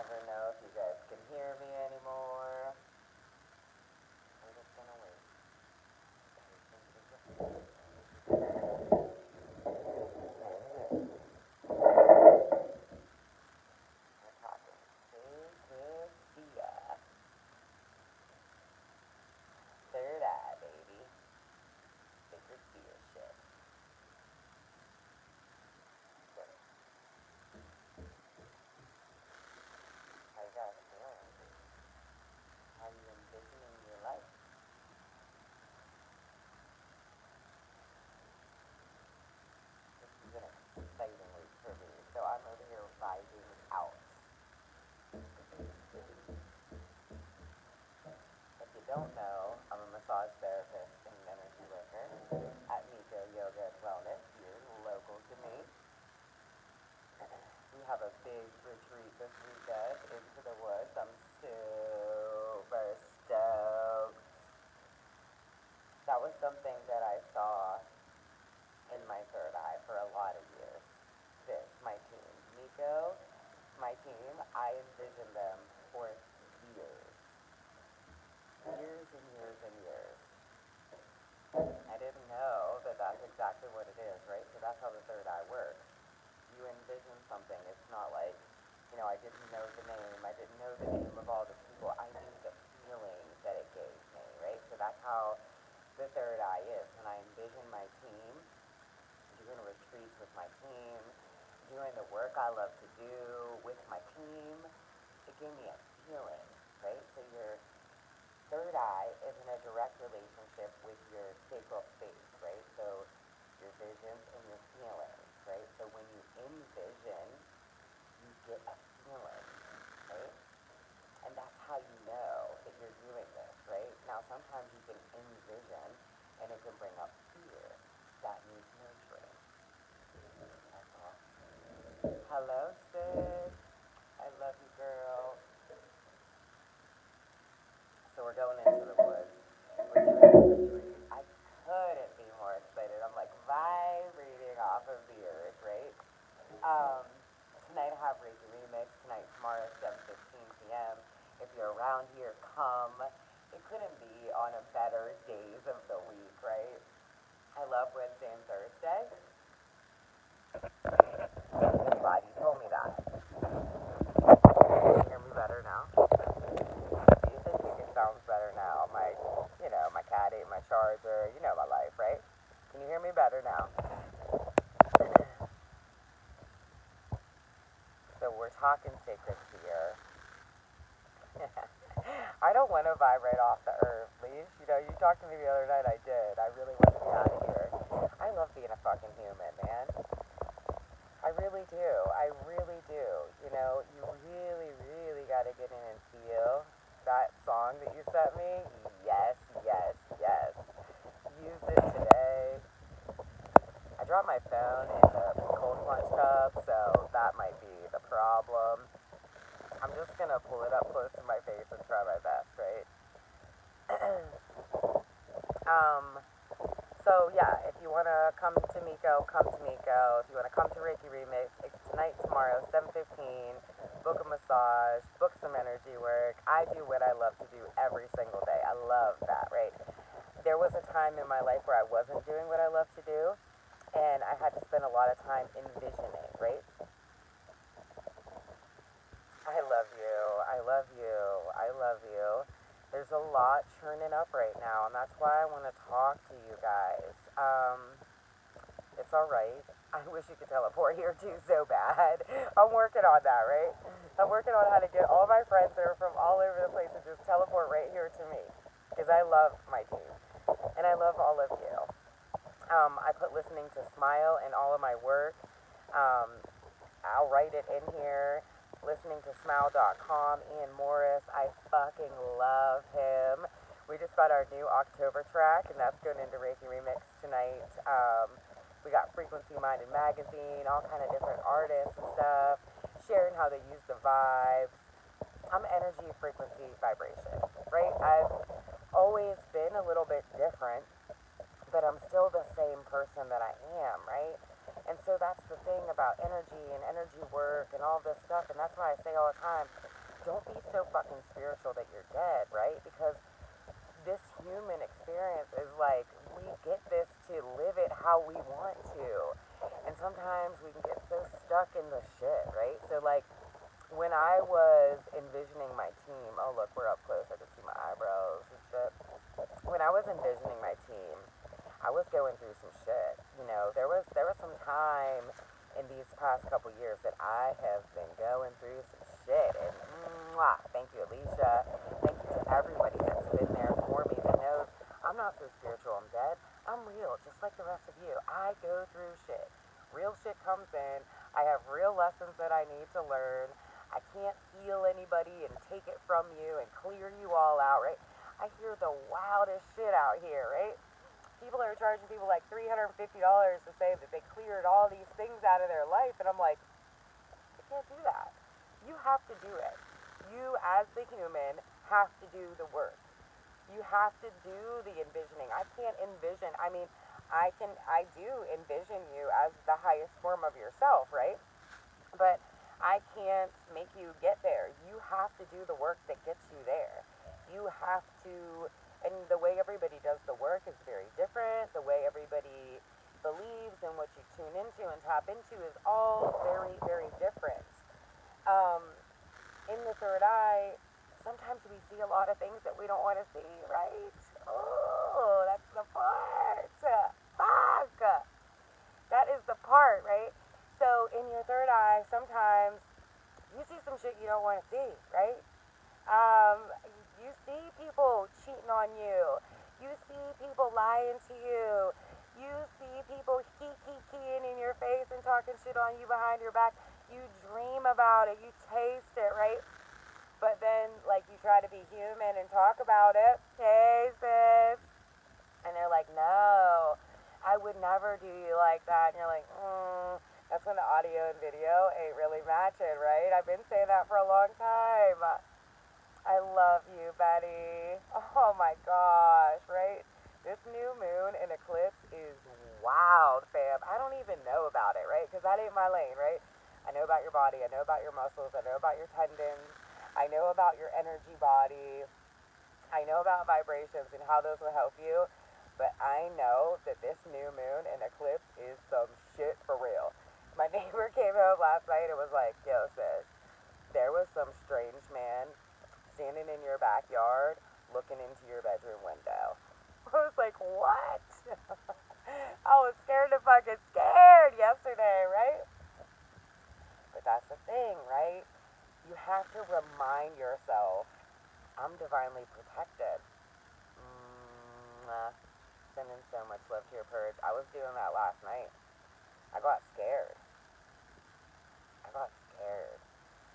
never know if you guys can hear me anymore. We're just gonna wait. We're talking sacred seer. Third eye, baby. Sacred seer shit. So, how you guys feeling? How you envisioning your life? This is an exciting week for me. So I'm over here vibing out. If you don't know, I'm a massage therapist and an energy worker at Miko Yoga and Wellness here, local to me. We have a big retreat this weekend into the woods. I'm super stoked. That was something that I saw in my third eye for a lot of years. This, my team. Miko, my team, I envisioned them for years. Years and years and years. I didn't know that that's exactly what it is, right? So that's how the third eye works. You envision something. It's not like, I didn't know the name. I didn't know the name of all the people. I knew the feeling that it gave me, right? So that's how the third eye is. When I envision my team, doing retreats with my team, doing the work I love to do with my team, it gave me a feeling, right? So your third eye is in a direct relationship with your sacral space, right? So your visions and your feelings, right? So when you envision, you get a feeling, right? And that's how you know that you're doing this, right? Now sometimes you can envision and it can bring up fear. That needs nurturing. That's all. Hello, sis. I love you, girl. So we're going into the woods. We're doing this retreat. I couldn't be more excited. I'm like vibrating off of the earth, right? Um, Tonight I have Reiki Remix. Tonight, tomorrow, 7:15 p.m. If you're around here, come. It couldn't be on a better days of the week, right? I love Wednesday and Thursday. Glad you told me that. Can you hear me better now? See if it sounds better now. My cat ate my charger. You know my life, right? Can you hear me better now? So we're talking sacred here. I don't want to vibrate off the earth, please. You talked to me the other night. I did. I really want to be out of here. I love being a fucking human, man. I really do. I really do. You really, really got to get in and feel that song that you sent me. Yes, yes, yes. Used it today. I dropped my phone in the cold plunge cup, so that might be the problem. I'm just going to pull it up close to my face and try my best, right? So yeah, if you want to come to Miko, come to Miko. If you want to come to Reiki Remix, it's tonight, tomorrow, 7:15. Book a massage, book some energy work. I do what I love to do every single day. I love that, right? There was a time in my life where I wasn't doing what I love to do, and I had to spend a lot of time envisioning, right? I love you. I love you. I love you. There's a lot churning up right now, and that's why I want to talk to you guys. It's alright. I wish you could teleport here too so bad. I'm working on that, right? I'm working on how to get all my friends that are from all over the place to just teleport right here to me. Because I love my team. And I love all of you. I put listening to Smile in all of my work. I'll write it in here. Listening to smile.com. Ian Morris. I fucking love him. We just got our new October track, and that's going into Reiki Remix tonight. We got Frequency Minded Magazine, all kind of different artists and stuff, sharing how they use the vibes. I'm energy, frequency, vibration, right? I've always been a little bit different, but I'm still the same person that I am, right? And so that's the thing about energy and energy work and all this stuff. And that's why I say all the time, don't be so fucking spiritual that you're dead, right? Because this human experience is like, we get this to live it how we want to. And sometimes we can get so stuck in the shit, right? So, like, when I was envisioning my team, oh, look, we're up close. I can see my eyebrows and shit. When I was envisioning my team, I was going through some shit. You know, there was some time in these past couple years that I have been going through some shit. And thank you, Alicia. Thank you to everybody that's been there for me that knows I'm not so spiritual. I'm dead. I'm real, just like the rest of you. I go through shit. Real shit comes in. I have real lessons that I need to learn. I can't heal anybody and take it from you and clear you all out, right? I hear the wildest shit out here, right? People are charging people like $350 to say that they cleared all these things out of their life, and I'm like, you can't do that. You have to do it. You, as the human, have to do the work. You have to do the envisioning. I can't envision. I mean, I do envision you as the highest form of yourself, right? But I can't make you get there. You have to do the work that gets you there. You have to, and the way everybody does the work is very different. The way everybody believes and what you tune into and tap into is all very, very different. Um, in the third eye, sometimes we see a lot of things that we don't want to see, right? Oh, that's the part. Fuck. That is the part, right? So in your third eye, sometimes you see some shit you don't want to see, right? Um, you see people cheating on you. You see people lying to you. You see people keying in your face and talking shit on you behind your back. You dream about it. You taste it, right? But then, like, you try to be human and talk about it. Hey, sis. And they're like, no, I would never do you like that. And you're like, that's when the audio and video ain't really matching, right? I've been saying that for a long time. I love you, Betty. Oh my gosh, right? This new moon and eclipse is wild, fam. I don't even know about it, right? Because that ain't my lane, right? I know about your body. I know about your muscles. I know about your tendons. I know about your energy body. I know about vibrations and how those will help you. But I know that this new moon and eclipse is some shit for real. My neighbor came home last night and was like, yo, sis, there was some strange man standing in your backyard looking into your bedroom window. I was like, what? I was scared to fucking scared yesterday, right? But that's the thing, right? You have to remind yourself, I'm divinely protected. Sending so much love to your purge. I was doing that last night. I got scared.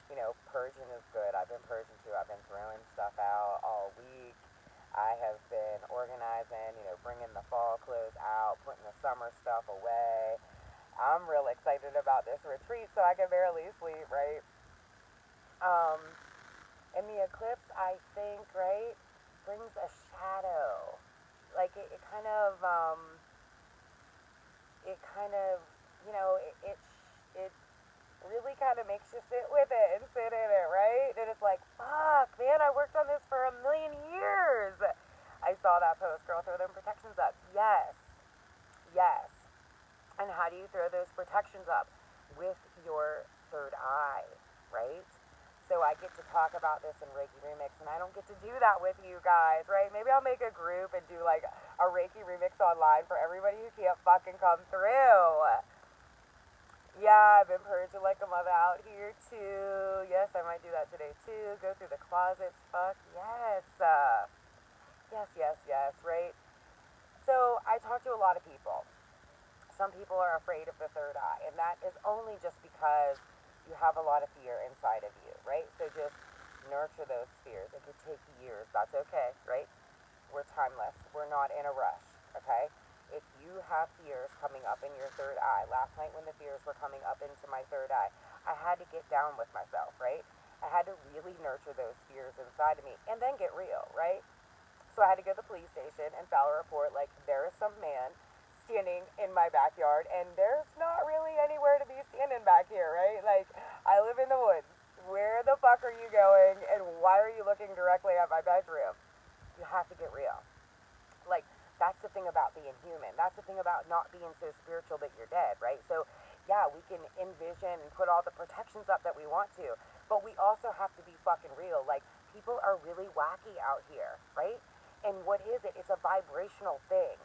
You know, purging is good. I've been purging too. I've been throwing stuff out all week. I have been organizing, you know, bringing the fall clothes out, putting the summer stuff away. I'm real excited about this retreat, so I can barely sleep, right? And the eclipse, I think, right, brings a shadow. Like, you know, it really kind of makes you sit with it and sit in it, right? And it's like, fuck, man, I worked on this for a million years. I saw that post, girl, throw them protections up. Yes. And how do you throw those protections up? With your third eye, right? So I get to talk about this in Reiki Remix, and I don't get to do that with you guys, right? Maybe I'll make a group and do like a Reiki Remix online for everybody who can't fucking come through. Yeah, I've been purging like a mother out here too. Yes, I might do that today too. Go through the closets. Fuck yes. Yes, right? So I talk to a lot of people. Some people are afraid of the third eye, and that is only just because you have a lot of fear inside of you, right? So just nurture those fears. It could take years. That's okay, right? We're timeless. We're not in a rush, okay? If you have fears coming up in your third eye, last night when the fears were coming up into my third eye, I had to get down with myself, right? I had to really nurture those fears inside of me and then get real, right? So I had to go to the police station and file a report like there is some man standing in my backyard, and there's not really anywhere to be standing back here, right? Like, I live in the woods. Where the fuck are you going, and why are you looking directly at my bedroom? You have to get real. Like, that's the thing about being human. That's the thing about not being so spiritual that you're dead, right? So, yeah, we can envision and put all the protections up that we want to, but we also have to be fucking real. Like, people are really wacky out here, right? And what is it? It's a vibrational thing.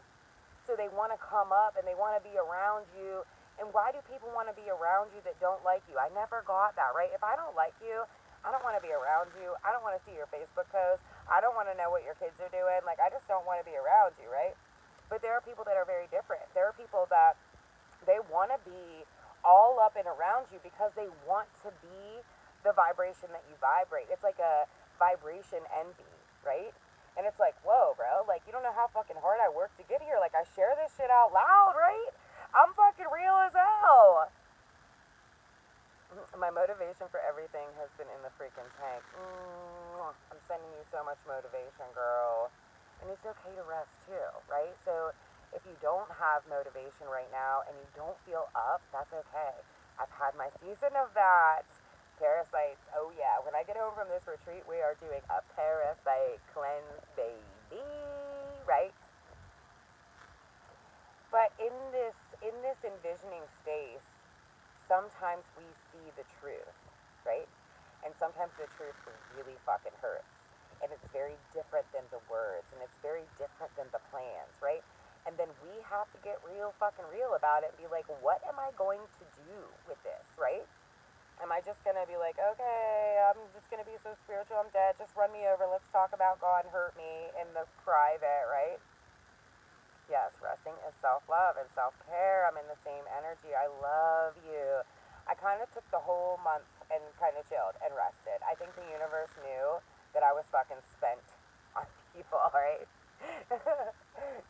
So they want to come up and they want to be around you. And why do people want to be around you that don't like you? I never got that, right? If I don't like you, I don't want to be around you. I don't want to see your Facebook posts. I don't want to know what your kids are doing. Like, I just don't want to be around you, right? But there are people that are very different. There are people that they want to be all up and around you because they want to be the vibration that you vibrate. It's like a vibration envy, right? And it's like, whoa, bro, like, you don't know how fucking hard I work to get here. Like, I share this shit out loud, right? I'm fucking real as hell. My motivation for everything has been in the freaking tank. I'm sending you so much motivation, girl. And it's okay to rest too, right? So if you don't have motivation right now and you don't feel up, that's okay. I've had my season of that. Parasites, oh yeah. When I get home from this retreat, we are doing a parasite cleanse, baby, right? But in this envisioning space, sometimes we see the truth, right? And sometimes the truth really fucking hurts. And it's very different than the words, and it's very different than the plans, right? And then we have to get real fucking real about it and be like, what am I going to do with this, right? Am I just gonna be like, okay, I'm just gonna be so spiritual, I'm dead, just run me over, let's talk about God and hurt me in the private, right? Yes, resting is self-love and self-care. I'm in the same energy. I love you. I kind of took the whole month and kind of chilled and rested. I think the universe knew that I was fucking spent on people, right?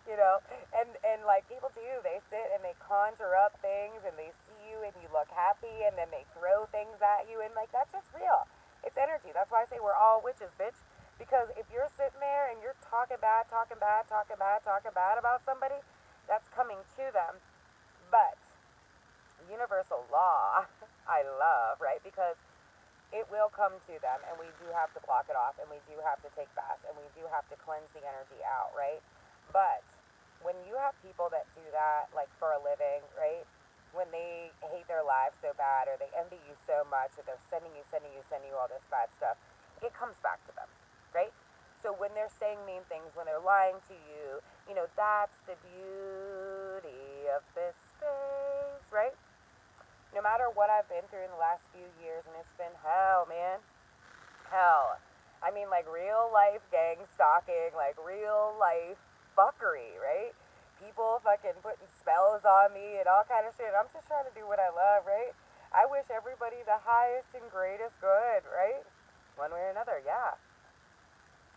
You know, and like people do, they sit and they conjure up things and they see you and you look happy and then they throw things at you and like that's just real. It's energy. That's why I say we're all witches, bitch. Because if you're sitting there and you're talking bad about somebody, that's coming to them. But universal law, I love, right? Because it will come to them and we do have to block it off and we do have to take baths and we do have to cleanse the energy out, right? But when you have people that do that, like for a living, right? When they hate their lives so bad or they envy you so much or they're sending you all this bad stuff, it comes back to them, right? So when they're saying mean things, when they're lying to you, you know, that's the beauty of this space, right? No matter what I've been through in the last few years, and it's been hell, man. Hell. I mean, like real life gang stalking, like real life fuckery, right? People fucking putting spells on me and all kind of shit. I'm just trying to do what I love, right? I wish everybody the highest and greatest good, right? One way or another, yeah.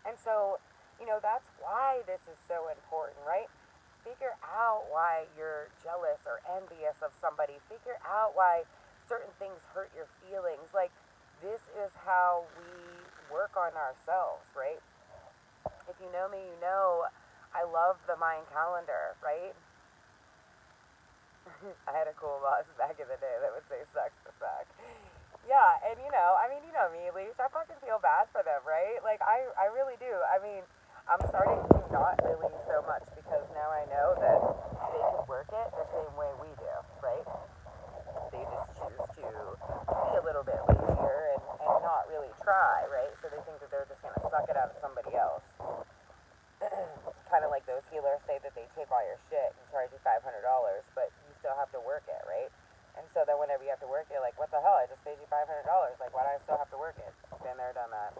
And so, you know, that's why this is so important, right? Figure out why you're jealous or envious of somebody. Figure out why certain things hurt your feelings. Like, this is how we work on ourselves, right? If you know me, you know I love the Mayan calendar, right? I had a cool boss back in the day that would say sucks to suck. Yeah, and you know, I mean, you know me, Leash, I fucking feel bad for them, right? Like, I really do. I mean, I'm starting to not really so much because now I know that they could work it the same way we do, right? They just choose to be a little bit lazier and not really try, right? So they think that they're just going to suck it out of somebody else. Kind of like those healers say that they take all your shit and charge you $500, but you still have to work it, right? And so then whenever you have to work it, you're like, what the hell? I just paid you $500. Like, why do I still have to work it? Been there, done that.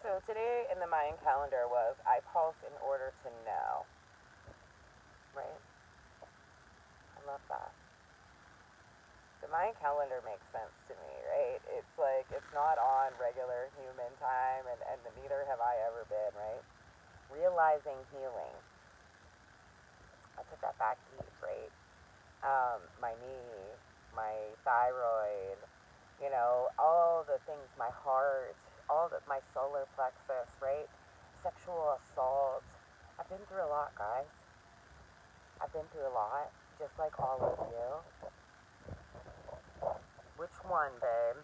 So today in the Mayan calendar was, I pulse in order to know. Right? I love that. The Mayan calendar makes sense to me, right? It's like, it's not on regular human time, and neither have I ever been, right? Realizing healing. I took that back deep, right? My knee, my thyroid, you know, all the things, my heart, my solar plexus, right? Sexual assault. I've been through a lot, guys. I've been through a lot, just like all of you. Which one, babe?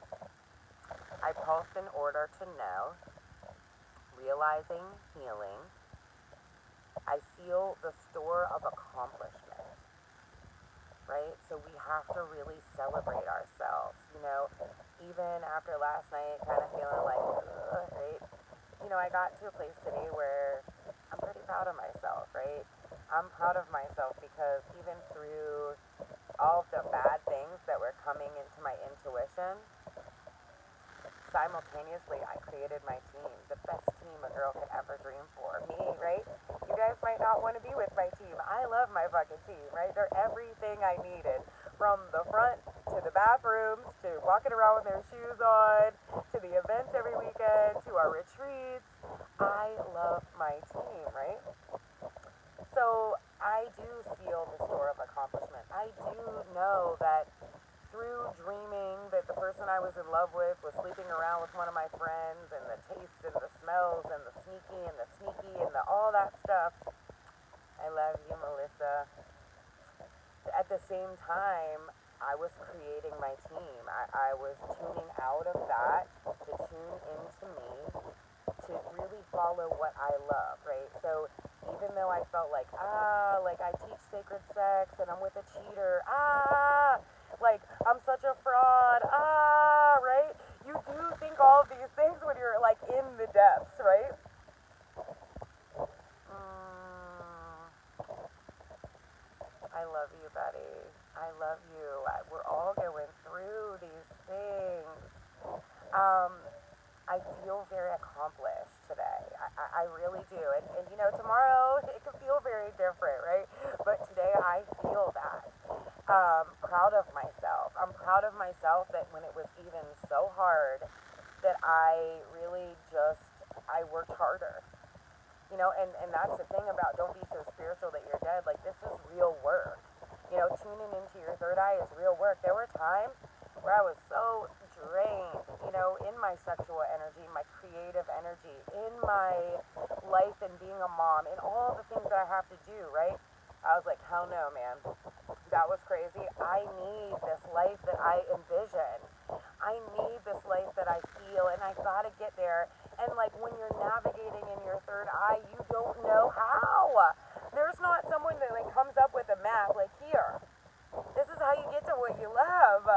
I pulse in order to know, realizing, healing. I feel the store of accomplishment, right? So we have to really celebrate ourselves, even after last night kind of feeling like, ugh, right? I got to a place today where I'm pretty proud of myself, right? I'm proud of myself because even through all of the bad things that were coming into my intuition, simultaneously I created my team, the best team a girl could ever dream for. Me, right? You guys might not want to be with my team. I love my fucking team, right? They're everything I needed. From the front to the bathrooms, to walking around with their shoes on, to the events every weekend, to our retreats. I love my team, right? So I do feel the store of accomplishment. I do know that through dreaming that the person I was in love with was sleeping around with one of my friends, and the tastes and the smells and the sneaky and the all that stuff. I love you, Melissa. At the same time, I was creating my team. I was tuning out of that to tune into me, to really follow what I love, right? So even though I felt like I teach sacred sex and I'm with a cheater, like I'm such a fraud, right? You do think all of these things when you're like in the depths, right? I love you, Betty. I love you. We're all going through these things. I feel very accomplished today. I really do. And tomorrow it could feel very different, right? But today I feel that. Proud of myself. I'm proud of myself that when it was even so hard, that I really I worked harder. And that's the thing about don't be so spiritual that you're dead. Like, this is real work. Tuning into your third eye is real work. There were times where I was so drained, in my sexual energy, my creative energy, in my life and being a mom, and all the things that I have to do, right? I was like, hell no, man. That was crazy. I need this life that I envision. I need this life that I feel, and I gotta get there. And like when you're navigating in your third eye, you don't know how. There's not someone that like comes up with a map like, here, this is how you get to what you love.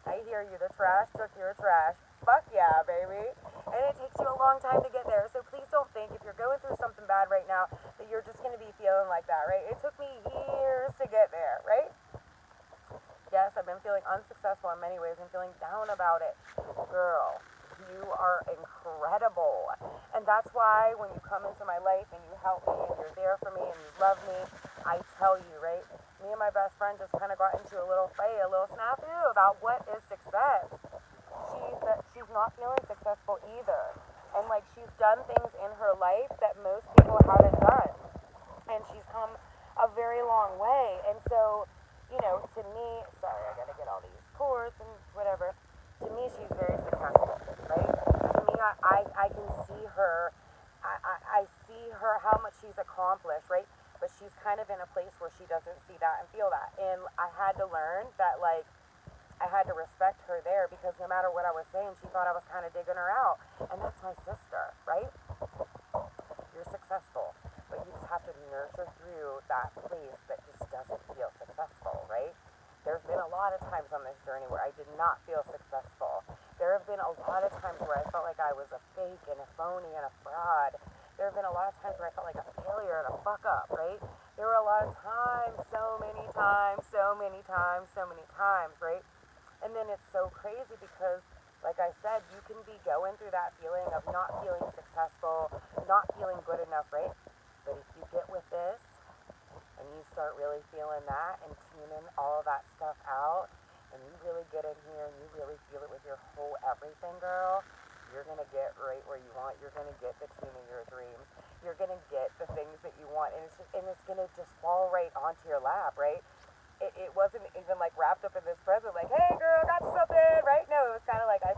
I hear you, the trash took your trash. Fuck yeah, baby. And it takes you a long time to get there. So please don't think if you're going through something bad right now that you're just gonna be feeling like that, right? It took me years to get there, right? Yes, I've been feeling unsuccessful in many ways and feeling down about it. Girl, you are incredible. And that's why when you come into my life and you help me and you're there for me and you love me, I tell you, right? Me and my best friend just kind of got into a little fight, a little snafu about what is success. She's not feeling successful either. And like she's done things in her life that most people haven't done. And she's come a very long way. And so, to me, sorry, I gotta get all these cords and whatever. To me, she's very successful, right? To me, I can see her, I see her, how much she's accomplished, right? But she's kind of in a place where she doesn't see that and feel that. And I had to learn that, like, I had to respect her there because no matter what I was saying, she thought I was kind of digging her out. And that's my sister, right? You're successful, but you just have to nurture through that place that just doesn't feel successful, right? There's been a lot of times on this journey where I did not feel successful. There have been a lot of times where I felt like I was a fake and a phony and a fraud. There have been a lot of times where I felt like a failure and a fuck up, right? There were a lot of times, so many times, right? And then it's so crazy because, like I said, you can be going through that feeling of not feeling successful, not feeling good enough, right? But if you get with this, and you start really feeling that and tuning all that stuff out, and you really get in here and you really feel it with your whole everything, girl, you're going to get right where you want. You're going to get the team of your dreams. You're going to get the things that you want, and it's going to just fall right onto your lap, right? It wasn't even like wrapped up in this present, like, hey girl, got you something, right? No, it was kind of like I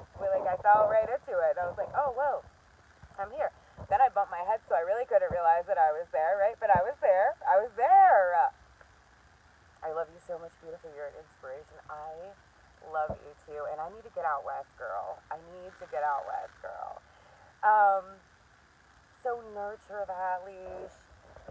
fell right into it. And I was like, oh, whoa, I'm here. Then I bumped my head, so I really couldn't realize that I was there, right? But I was there. much beautiful. You're an inspiration. I love you too. And I need to get out west, girl. I need to get out west, girl. Um, so nurture that leash.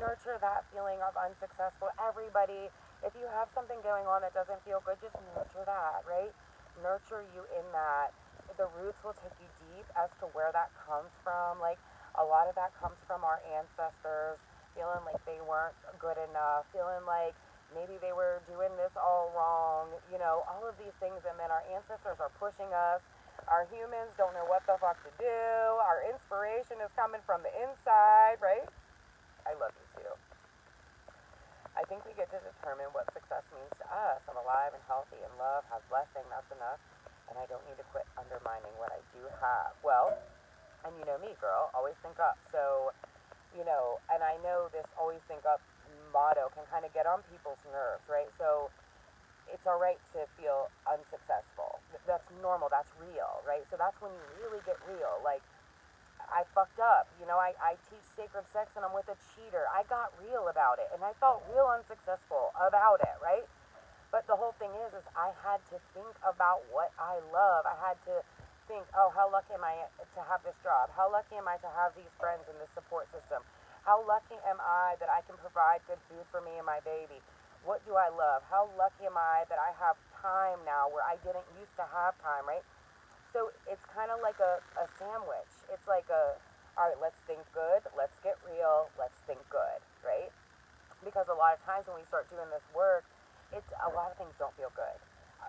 Nurture that feeling of unsuccessful. Everybody, if you have something going on that doesn't feel good, just nurture that, right? Nurture you in that. The roots will take you deep as to where that comes from. Like, a lot of that comes from our ancestors feeling like they weren't good enough, feeling like maybe they were doing this all wrong, all of these things. And then our ancestors are pushing us. Our humans don't know what the fuck to do. Our inspiration is coming from the inside, right? I love you too. I think we get to determine what success means to us. I'm alive and healthy and love, have blessing, that's enough. And I don't need to quit undermining what I do have. Well, and you know me, girl, always think up. So, and I know this always think up motto can kind of get on people's nerves, right? So it's all right to feel unsuccessful. That's normal, that's real, right? So that's when you really get real. Like, I fucked up. I teach sacred sex and I'm with a cheater. I got real about it and I felt real unsuccessful about it, right? But the whole thing is I had to think about what I love. I had to think, oh, how lucky am I to have this job? How lucky am I to have these friends and this support system? How lucky am I that I can provide good food for me and my baby? What do I love? How lucky am I that I have time now where I didn't used to have time, right? So it's kind of like a sandwich. It's like all right, let's think good, let's get real, let's think good, right? Because a lot of times when we start doing this work, a lot of things don't feel good.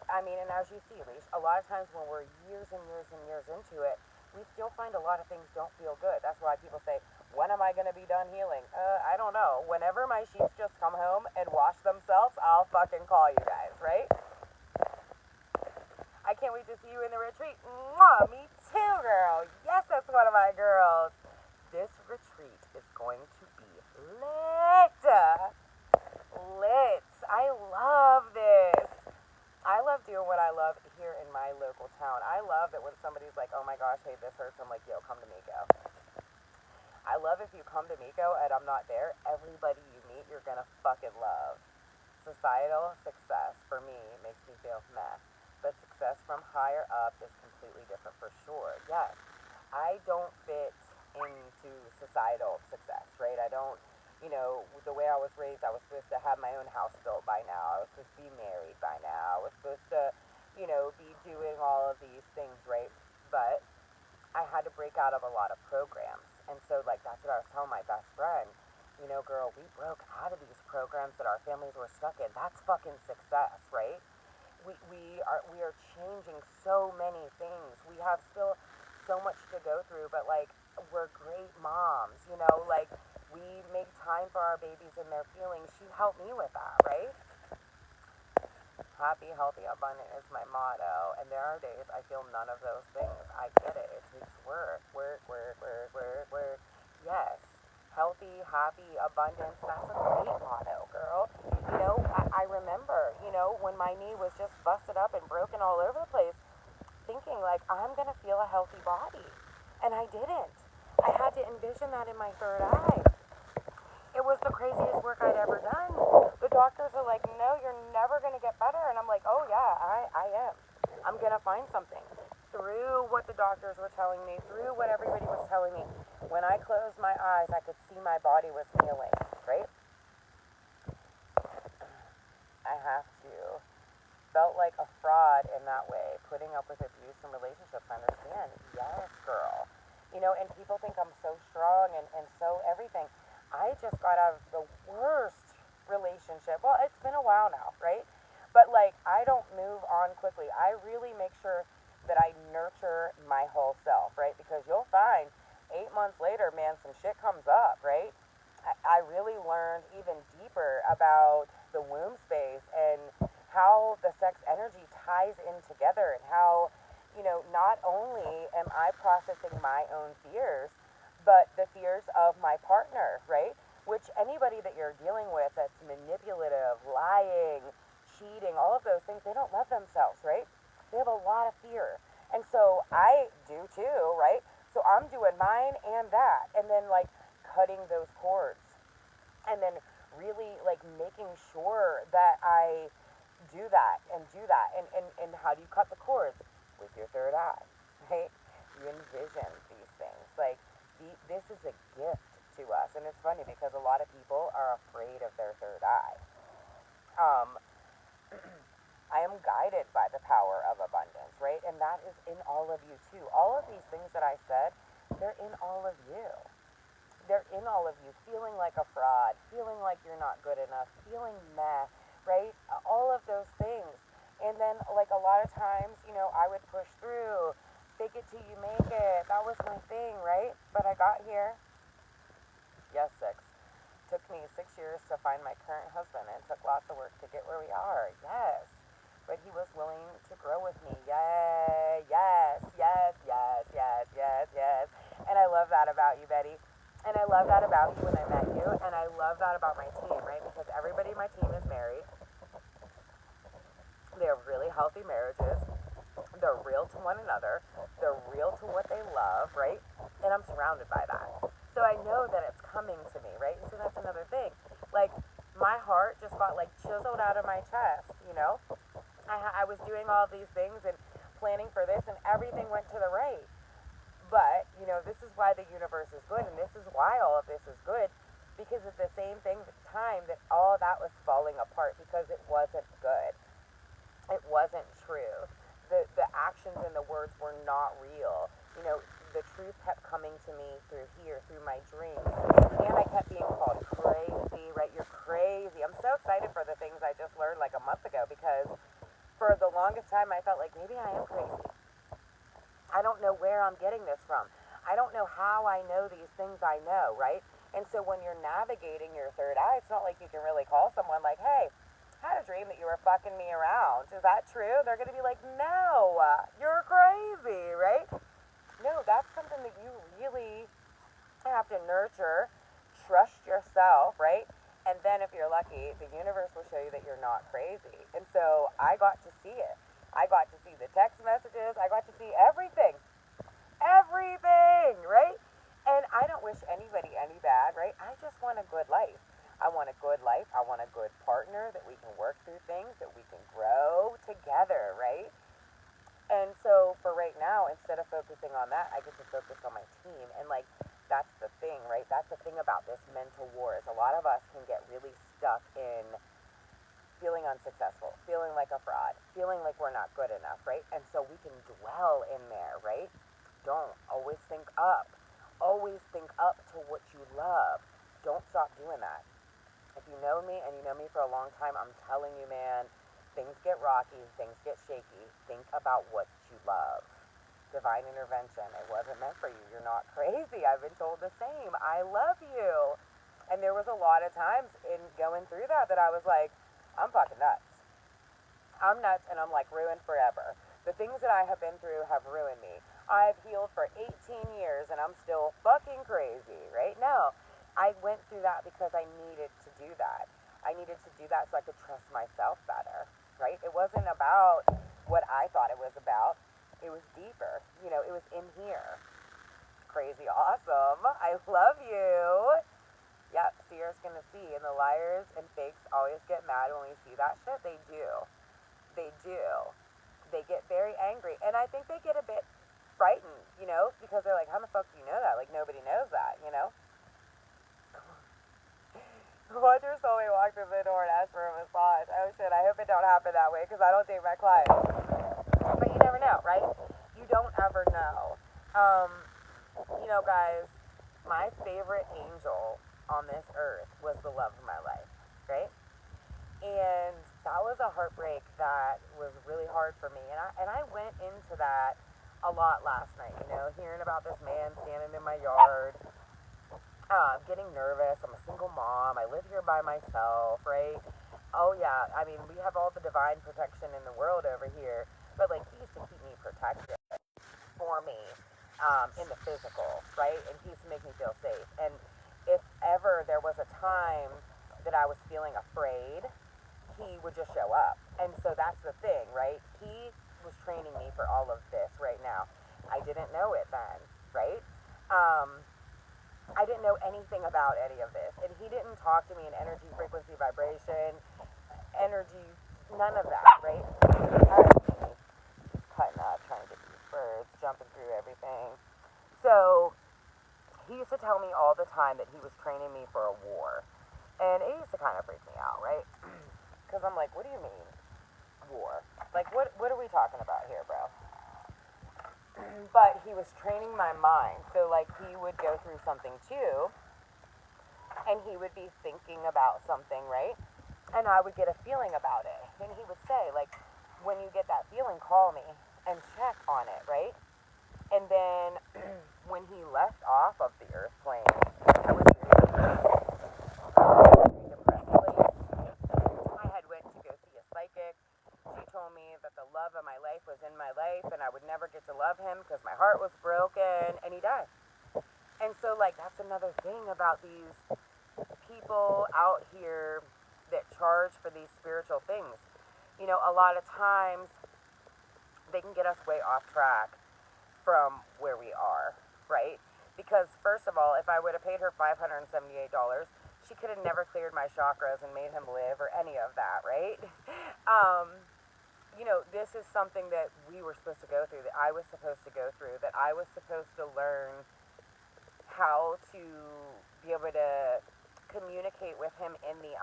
I mean, and as you see, Leash, a lot of times when we're years and years and years into it, we still find a lot of things don't feel good. That's why people say, when am I going to be done healing? I don't know. Whenever my sheets just come home and wash themselves, I'll fucking call you guys, right? I can't wait to see you in the retreat. Mwah, me too, girl. Yes, that's one of my girls. This retreat is going to be lit. Lit. I love this. I love doing what I love here in my local town. I love that when somebody's like, oh my gosh, hey, this hurts, I'm like, yo, come to Miko. I love if you come to Miko and I'm not there, everybody you meet, you're going to fucking love. Societal success, for me, makes me feel meh. But success from higher up is completely different for sure. Yes, I don't fit into societal success, right? I don't, the way I was raised, I was supposed to have my own house built by now. I was supposed to be married by now. I was supposed to, be doing all of these things, right? But I had to break out of a lot of programs. And so, like, that's what I was telling my best friend. Girl, we broke out of these programs that our families were stuck in. That's fucking success, right? We are changing so many things. We have still so much to go through, but like we're great moms, like we make time for our babies and their feelings. She helped me with that, right? Happy, healthy, abundant is my motto, and there are days I feel none of those things. I get it. It takes work. Yes. Healthy, happy, abundance, that's a great motto, girl. I remember, when my knee was just busted up and broken all over the place, thinking like, I'm going to feel a healthy body. And I didn't. I had to envision that in my third eye. It was the craziest work I'd ever done. The doctors are like, no, you're never going to get better. And I'm like, oh yeah, I am. I'm going to find something. Through what the doctors were telling me, through what everybody was telling me, when I closed my eyes, I could see my body was healing, right? I have to. Felt like a fraud in that way, putting up with abuse in relationships. I understand. Yes, girl. And people think I'm so strong and so everything. I just got out of the worst relationship. Well, it's been a while now, right? But like, I don't move on quickly. I really make sure that I nurture my whole self, right? Because you'll find 8 months later, man, some shit comes up, right? I really learned even deeper about the womb space and how the sex energy ties in together and how, not only am I processing my own fears, but the fears of my partner, right? Which anybody that you're dealing with that's manipulative, lying, cheating, all of those things, they don't love themselves, right? They have a lot of fear. And so I do too, right? So I'm doing mine and that. And then like cutting those cords. And then really like making sure that I do that. And how do you cut the cords? With your third eye, right? You envision these things. Like, this is a gift to us. And it's funny because a lot of people are afraid of their third eye. Um, I am guided by the power of abundance, right? And that is in all of you too. All of these things that I said, they're in all of you. They're in all of you. Feeling like a fraud, feeling like you're not good enough, feeling meh, right? All of those things. And then, like, a lot of times, I would push through, fake it till you make it. That was my thing, right? But I got here. Yes, 6. Took me 6 years to find my current husband and took lots of work to get where we are. Yes. But he was willing to grow with me. Yay. Yes, yes, yes, yes, yes, yes. And I love that about you, Betty. And I love that about you when I met you. And I love that about my team, right? Because everybody in my team is married. They have really healthy marriages. They're real to one another. They're real to what they love, right? And I'm surrounded by that. So I know that it's coming to me, right? So that's another thing. Like, my heart just got, like, chiseled out of my chest. I was doing all these things and planning for this, and everything went to the right. But, this is why the universe is good, and this is why all of this is good, because at the same time that all of that was falling apart because it wasn't good. It wasn't true. The actions and the words were not real. The truth kept coming to me through here, through my dreams. And I kept being called crazy, right? You're crazy. I'm so excited for the things I just learned like a month ago because for the longest time I felt like maybe I am crazy. I don't know where I'm getting this from. I don't know how I know these things I know, right? And so when you're navigating your third eye, it's not like you can really call someone like, hey, I had a dream that you were fucking me around. Is that true? They're going to be like, no, you're crazy, right? No, that's something that you really have to nurture, trust yourself, right? And then if you're lucky, the universe will show you that you're not crazy. And so I got to see it. I got to see the text messages. I got to see everything. Everything, right? And I don't wish anybody any bad, right? I just want a good life. I want a good life. I want a good partner that we can work through things, that we can grow together, right? And so for right now, instead of focusing on that, I get to focus on my team. And like, that's the thing, right? That's the thing about this mental war is a lot of us can get really stuck in feeling unsuccessful, feeling like a fraud, feeling like we're not good enough, right? And so we can dwell in there, right? Don't. Always think up. Always think up to what you love. Don't stop doing that. If you know me and you know me for a long time, I'm telling you, man, things get rocky, things get shaky. Think about what you love. Divine intervention. It wasn't meant for you. You're not crazy. I've been told the same. I love you. And there was a lot of times in going through that I was like, I'm fucking nuts. I'm nuts and I'm like ruined forever. The things that I have been through have ruined me. I've healed for 18 years and I'm still fucking crazy, right? No, I went through that because I needed to do that. I needed to do that so I could trust myself better, right? It wasn't about what I thought it was about. It was deeper. It was in here. Crazy awesome. I love you. Yep, seer's gonna see. And the liars and fakes always get mad when we see that shit. They do. They do. They get very angry. And I think they get a bit frightened, because they're like, how the fuck do you know that? Like, nobody knows that. Wonder Soul walked through the door and asked for a massage. Oh shit, I hope it don't happen that way because I don't date my clients. But you never know, right? You don't ever know. Guys, my favorite angel on this earth was the love of my life, right? And that was a heartbreak that was really hard for me. And I went into that a lot last night, hearing about this man standing in my yard, getting nervous. I'm a single mom. I live here by myself, right? Oh, yeah. I mean, we have all the divine protection in the world over here. But, like, he used to keep me protected for me in the physical, right? And he used to make me feel safe. And if ever there was a time that I was feeling afraid, he would just show up. And so that's the thing, right? He was training me for all of this right now. I didn't know it then, right? I didn't know anything about any of this. And he didn't talk to me in energy, frequency, vibration, energy none of that, right? Alright, he's cutting up, trying to get these birds, jumping through everything. So, he used to tell me all the time that he was training me for a war. And it used to kind of freak me out, right? Because I'm like, what do you mean, war? Like, what are we talking about here, bro? But he was training my mind. So, like, he would go through something too, and he would be thinking about something, right? And I would get a feeling about it. And he would say, like, when you get that feeling, call me and check on it, right? And then when he left off of the earth plane, I was very depressed. I had went to go see a psychic. She told me that the love of my life was in my life and I would never get to love him because my heart was broken, and he died. And so, like, that's another thing about these people out here that charge for these spiritual things. You know, a lot of times they can get us way off track from where we are, right? Because, first of all, if I would have paid her $578, she could have never cleared my chakras and made him live or any of that, right? You know, this is something that we were supposed to go through, that I was supposed to go through, that I was supposed to learn how to be able to communicate with him in the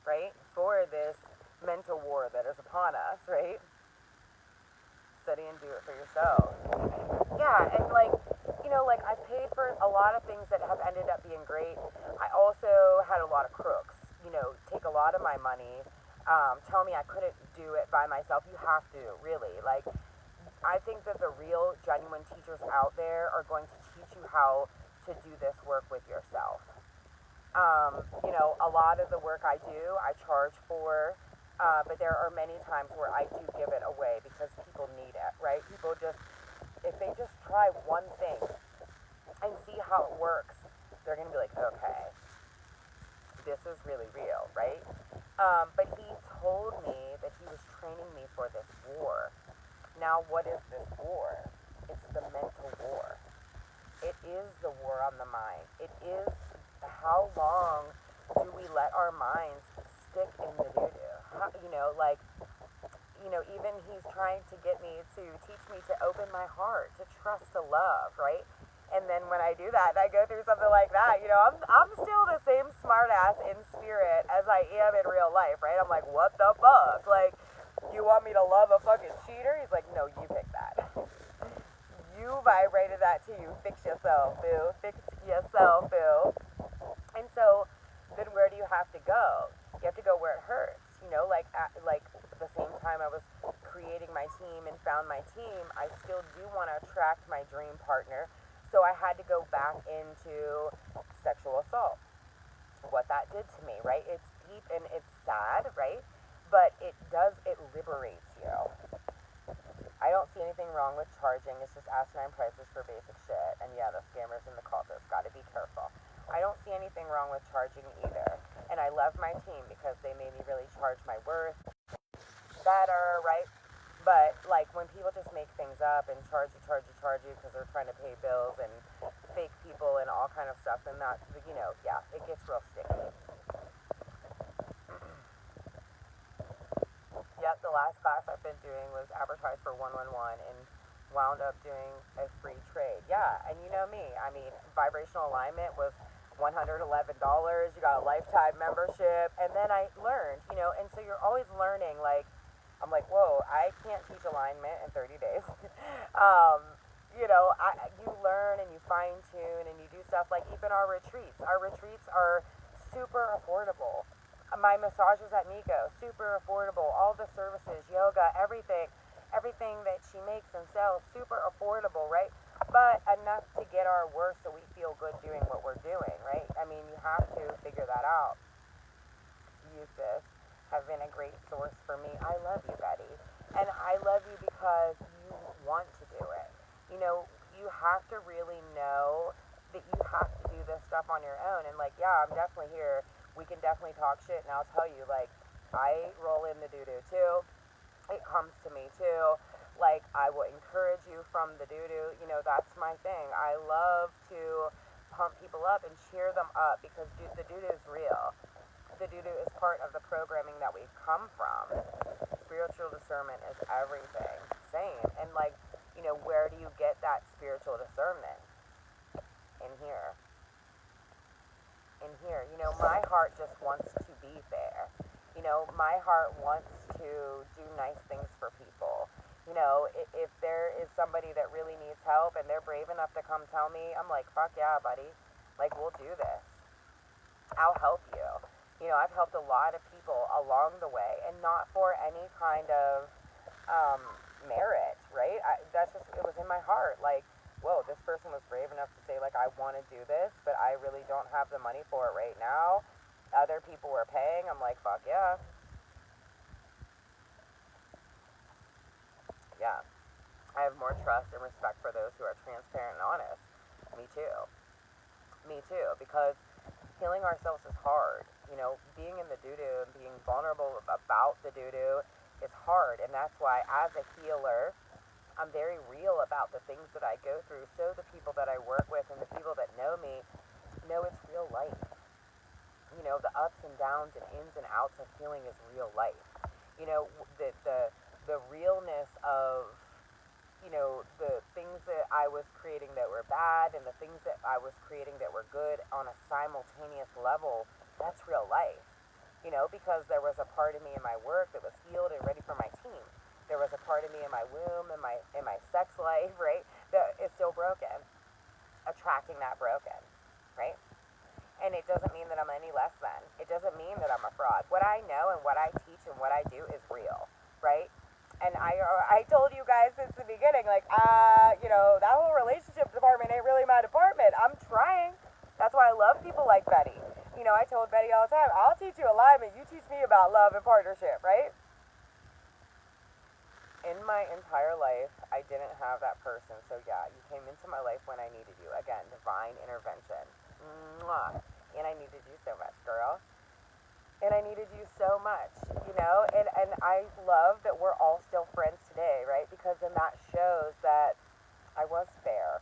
right? For this mental war that is upon us, right? Study and do it for yourself. Yeah, and like, you know, like I paid for a lot of things that have ended up being great. I also had a lot of crooks, you know, take a lot of my money, tell me I couldn't do it by myself. You have to, really. Like, I think that the real, genuine teachers out there are going to teach you how to do this work with yourself. You know, a lot of the work I do, I charge for, but there are many times where I do give it away because people need it, right? People just, if they just try one thing and see how it works, they're going to be like, okay, this is really real, right? But he told me that he was training me for this war. Now, what is this war? It's the mental war. It is the war on the mind. It is how long do we let our minds stick in the doo-doo? You know, like, you know, even he's trying to get me to teach me to open my heart, to trust, to love, right? And then when I do that, and I go through something like that, you know, I'm still the same smartass in spirit as I am in real life, right? I'm like, what the fuck? Like, you want me to love a fucking cheater? He's like, no, you pick that. You vibrated that to you. Fix yourself, boo. Fix yourself, boo. And so, then where do you have to go? You have to go where it hurts. You know, like the same time I was creating my team and found my team, I still do want to attract my dream partner. So I had to go back into sexual assault. What that did to me, right? It's deep and it's sad, right? But it liberates you. I don't see anything wrong with charging. It's just asinine prices for basic shit. And yeah, the scammers and the cultists, gotta be careful. I don't see anything wrong with charging either. And I love my team because they made me really charge my worth better, right? But like when people just make things up and charge you because they're trying to pay bills and fake people and all kind of stuff, then that, you know, yeah, it gets real sticky. Yep, the last class I've been doing was advertised for 111 and wound up doing a free trade. Yeah, and you know me. I mean, vibrational alignment was $111. You got a lifetime membership. And then I learned, you know, and so you're always learning. Like, I'm like, whoa, I can't teach alignment in 30 days. You know, you learn and you fine tune and you do stuff like even our retreats. Our retreats are super affordable. My massages at Miko, super affordable. All the services, yoga, everything that she makes and sells, super affordable, right? But enough to get our worth so we feel good doing what we're doing, right? I mean, you have to figure that out. You, sis, have been a great source for me. I love you, Betty. And I love you because you want to do it. You know, you have to really know that you have to do this stuff on your own. And like, yeah, I'm definitely here. We can definitely talk shit, and I'll tell you, like, I roll in the doo-doo too. It comes to me too. Like, I will encourage you from the doo-doo. You know, that's my thing. I love to pump people up and cheer them up because the doo-doo is real. the doo-doo is part of the programming that we've come from. Spiritual discernment is everything. Same. And like, where do you get that spiritual discernment? In here. In here. My heart just wants to be there. My heart wants to do nice things for people. If there is somebody that really needs help and they're brave enough to come tell me, I'm like, fuck yeah, buddy. Like, we'll do this. I'll help you. I've helped a lot of people along the way, and not for any kind of merit, right? It was in my heart. Like, whoa, this person was brave enough to say, like, I want to do this, but I really don't have the money for it right now. Other people were paying. I'm like, fuck yeah. Yeah. I have more trust and respect for those who are transparent and honest. Me too. Me too. Because healing ourselves is hard. Being in the doo-doo and being vulnerable about the doo-doo is hard. And that's why, as a healer, I'm very real about the things that I go through, so the people that I work with and the people that know me know it's real life. The ups and downs and ins and outs of healing is real life. The realness of the things that I was creating that were bad and the things that I was creating that were good on a simultaneous level, that's real life. Because there was a part of me in my work that was healed and ready for my team. There was a part of me in my womb, in my sex life, right, that is still broken. Attracting that broken, right? And it doesn't mean that I'm any less than. It doesn't mean that I'm a fraud. What I know and what I teach and what I do is real, right? And I told you guys since the beginning, like, that whole relationship department ain't really my department. I'm trying. That's why I love people like Betty. I told Betty all the time, I'll teach you alignment. You teach me about love and partnership, right? In my entire life, I didn't have that person. So yeah, you came into my life when I needed you. Again, divine intervention. Mwah. And I needed you so much, girl. And I needed you so much, and I love that we're all still friends today, right? Because then that shows that I was fair,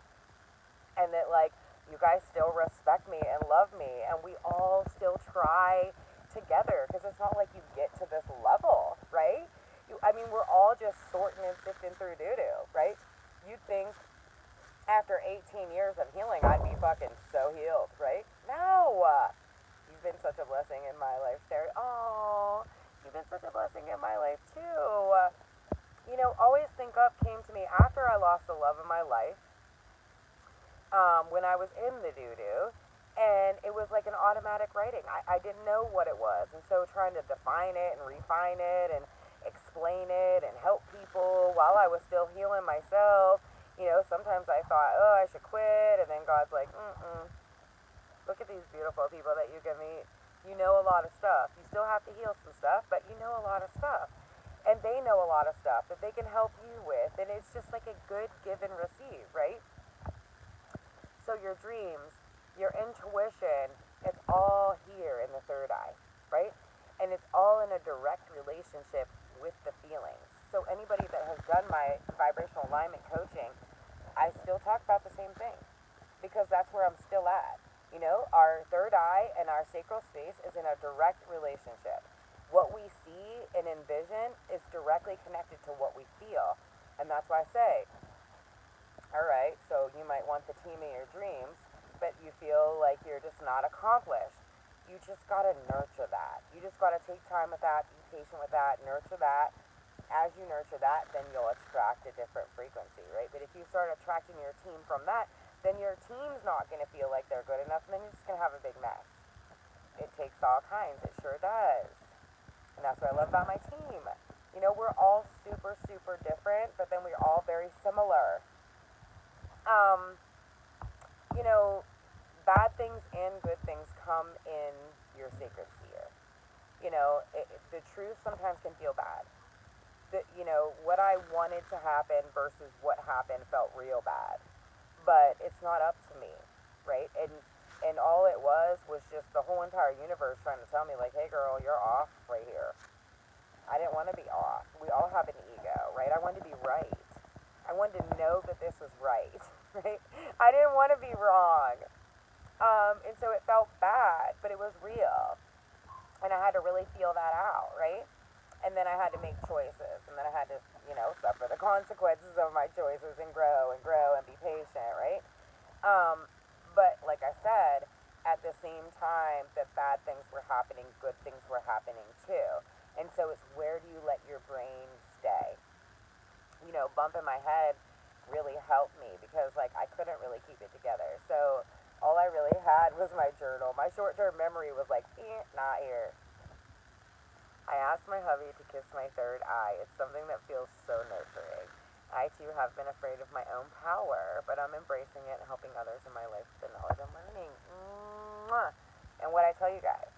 and that, like, you guys still respect me and love me, and we all still try together, because it's not like you get to this level, right? We're all just sorting and sifting through doo-doo, right? You'd think after 18 years of healing, I'd be fucking so healed, right? No! You've been such a blessing in my life, Sarah. Oh, you've been such a blessing in my life, too. Always Think Up came to me after I lost the love of my life, when I was in the doo-doo, and it was like an automatic writing. I didn't know what it was, and so trying to define it and refine it and explain it and help people while I was still healing myself, sometimes I thought, oh, I should quit, and then God's like, look at these beautiful people that you can meet. You know a lot of stuff. You still have to heal some stuff, but you know a lot of stuff. And they know a lot of stuff that they can help you with. And it's just like a good give and receive, right? So your dreams, your intuition, it's all here in the third eye, right? And it's all in a direct relationship with the feelings. So anybody that has done my vibrational alignment coaching, I still talk about the same thing, because that's where I'm still at. Our third eye and our sacral space is in a direct relationship. What we see and envision is directly connected to what we feel. And that's why I say, all right, so you might want the team in your dreams, but you feel like you're just not accomplished. You just got to nurture that. You just got to take time with that, be patient with that, nurture that. As you nurture that, then you'll attract a different frequency, right? But if you start attracting your team from that, then your team's not going to feel like they're good enough, and then you're just going to have a big mess. It takes all kinds. It sure does. And that's what I love about my team. We're all super, super different, but then we're all very similar. Bad things and good things come in your sacred sphere. The truth sometimes can feel bad. What I wanted to happen versus what happened felt real bad. But it's not up to me, right? And all it was just the whole entire universe trying to tell me, like, hey girl, you're off right here. I didn't want to be off. We all have an ego, right? I wanted to be right. I wanted to know that this was right, right? I didn't want to be wrong. And so it felt bad, but it was real. And I had to really feel that out, right? And then I had to make choices, and then I had to, suffer the consequences of my choices and grow and be patient, right? Um, but like I said, at the same time that bad things were happening, good things were happening too. And so it's, where do you let your brain stay? Bumping my head really helped me because like I couldn't really keep it together. So all I really had was my journal. My short-term memory was like, not here. I asked my hubby to kiss my third eye. It's something that feels so nurturing. I too have been afraid of my own power, but I'm embracing it and helping others in my life with the knowledge I'm learning. Mwah. And what I tell you guys,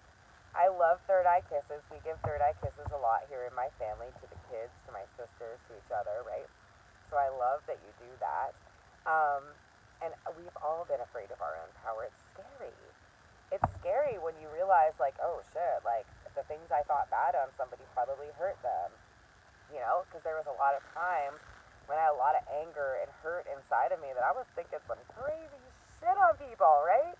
I love third eye kisses. We give third eye kisses a lot here in my family, to the kids, to my sisters, to each other, right? So I love that you do that. Um, and we've all been afraid of our own power. It's scary. It's scary when you realize, like, oh shit, like, the things I thought bad on somebody probably hurt them, because there was a lot of times when I had a lot of anger and hurt inside of me that I was thinking some crazy shit on people, right?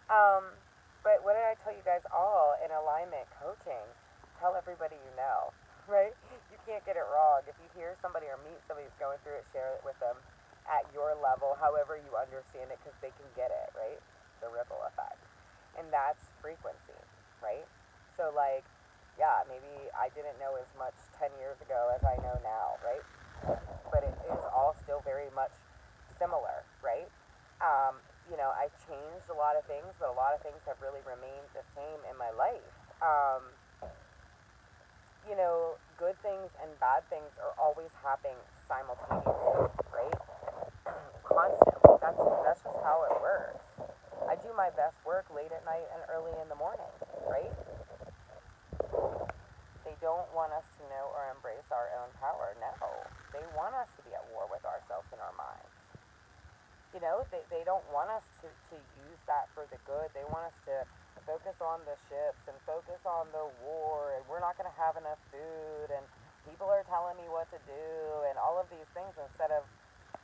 Um, but what did I tell you guys all in alignment coaching? Tell everybody you know, right? You can't get it wrong. If you hear somebody or meet somebody who's going through it, share it with them at your level, however you understand it, because they can get it, right? The ripple effect. And that's frequency, right? So, like, yeah, maybe I didn't know as much 10 years ago as I know now, right? But it is all still very much similar, right? I've changed a lot of things, but a lot of things have really remained the same in my life. Good things and bad things are always happening simultaneously, right? Constantly. That's just how it works. I do my best work late at night and early in the morning, right? They don't want us to know or embrace our own power. No. They want us to be at war with ourselves and our minds. They don't want us to use that for the good. They want us to focus on the ships and focus on the war, and we're not going to have enough food, and people are telling me what to do, and all of these things, instead of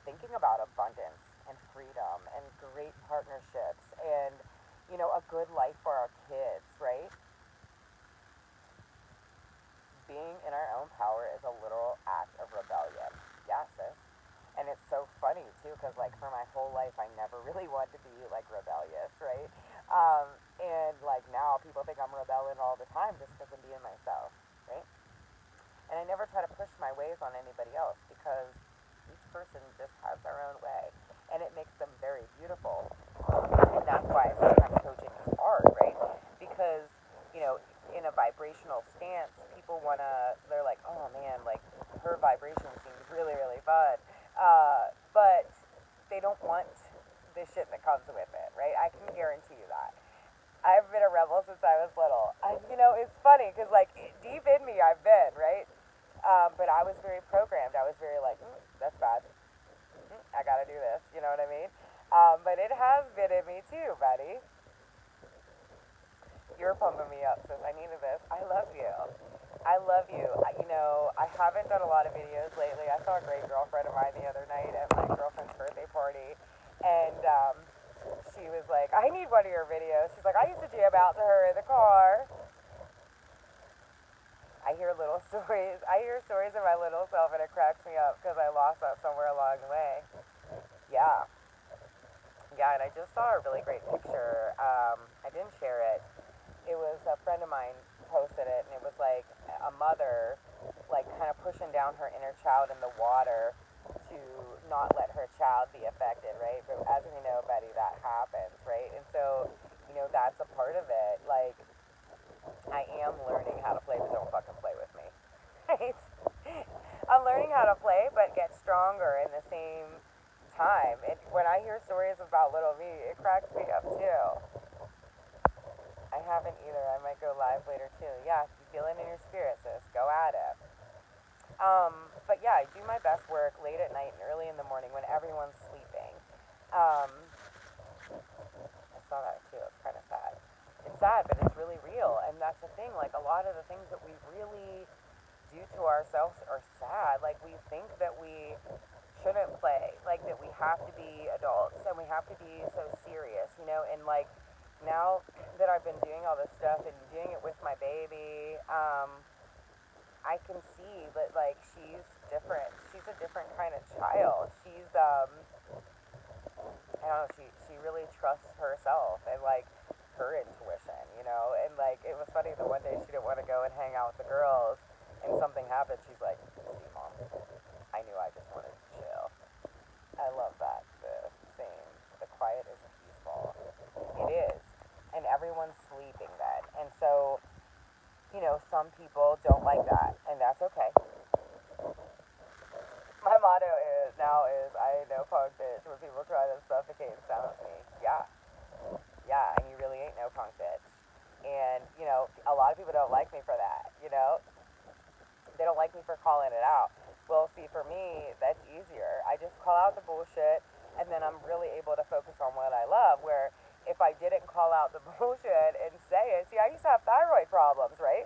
thinking about abundance and freedom and great partnerships and, a good life for our kids, right? Being in our own power is a literal act of rebellion. Yes, sis. And it's so funny too, because like for my whole life, I never really wanted to be like rebellious, right? And like now, people think I'm rebelling all the time just because I'm being myself, right? And I never try to push my ways on anybody else, because each person just has their own way, and it makes them very beautiful. And that's why sometimes coaching is hard, right? Because in a vibrational stance, people they're like, oh man, like her vibration seems really, really fun. But they don't want the shit that comes with it, right? I can guarantee you that. I've been a rebel since I was little. It's funny because, like, deep in me, I've been, right? But I was very programmed. I was very like, that's bad. I gotta do this. You know what I mean? But it has been in me too, buddy. You're pumping me up, sis. I needed this. I love you. I love you. I haven't done a lot of videos lately. I saw a great girlfriend of mine the other night at my girlfriend's birthday party, and she was like, I need one of your videos. She's like, I used to jam out to her in the car. I hear little stories. I hear stories of my little self, and it cracks me up because I lost that somewhere along the way. Yeah. Yeah, and I just saw a really great picture. I didn't share it. It was a friend of mine posted it, and it was like a mother, like kind of pushing down her inner child in the water to not let her child be affected, right? But as we know, Betty, that happens, right? And so, that's a part of it. Like, I am learning how to play, but don't fucking play with me, right? I'm learning how to play, but get stronger in the same time. When I hear stories about little me, it cracks me up too. I haven't either. I might go live later too. Yeah, if you feel it in your spirit, sis, go at it. But yeah, I do my best work late at night and early in the morning when everyone's sleeping. Um, I saw that too. It's kind of sad. It's sad, but it's really real. And that's the thing. Like, a lot of the things that we really do to ourselves are sad. Like, we think that we shouldn't play. Like, that we have to be adults and we have to be so serious, and like, now that I've been doing all this stuff and doing it with my baby. I can see that like she's different. She's a different kind of child. She's I don't know, she really trusts herself and like her intuition, you know? And like it was funny the one day she didn't want to go and hang out with the girls and something happened, she's like, see mom, I knew I just wanted to chill. I love that, sis. Same. The quiet is peaceful. It is. And everyone's sleeping then. And so, you know, some people don't like that, and that's okay. My motto is now is I ain't no punk bitch when people try to suffocate and silence me. Yeah. Yeah, and you really ain't no punk bitch. And, you know, a lot of people don't like me for that, you know? They don't like me for calling it out. Well, see, for me, that's easier. I just call out the bullshit, and then I'm really able to focus on what I love. Where if I didn't call out the bullshit and say it, see, I used to have thyroid problems, right?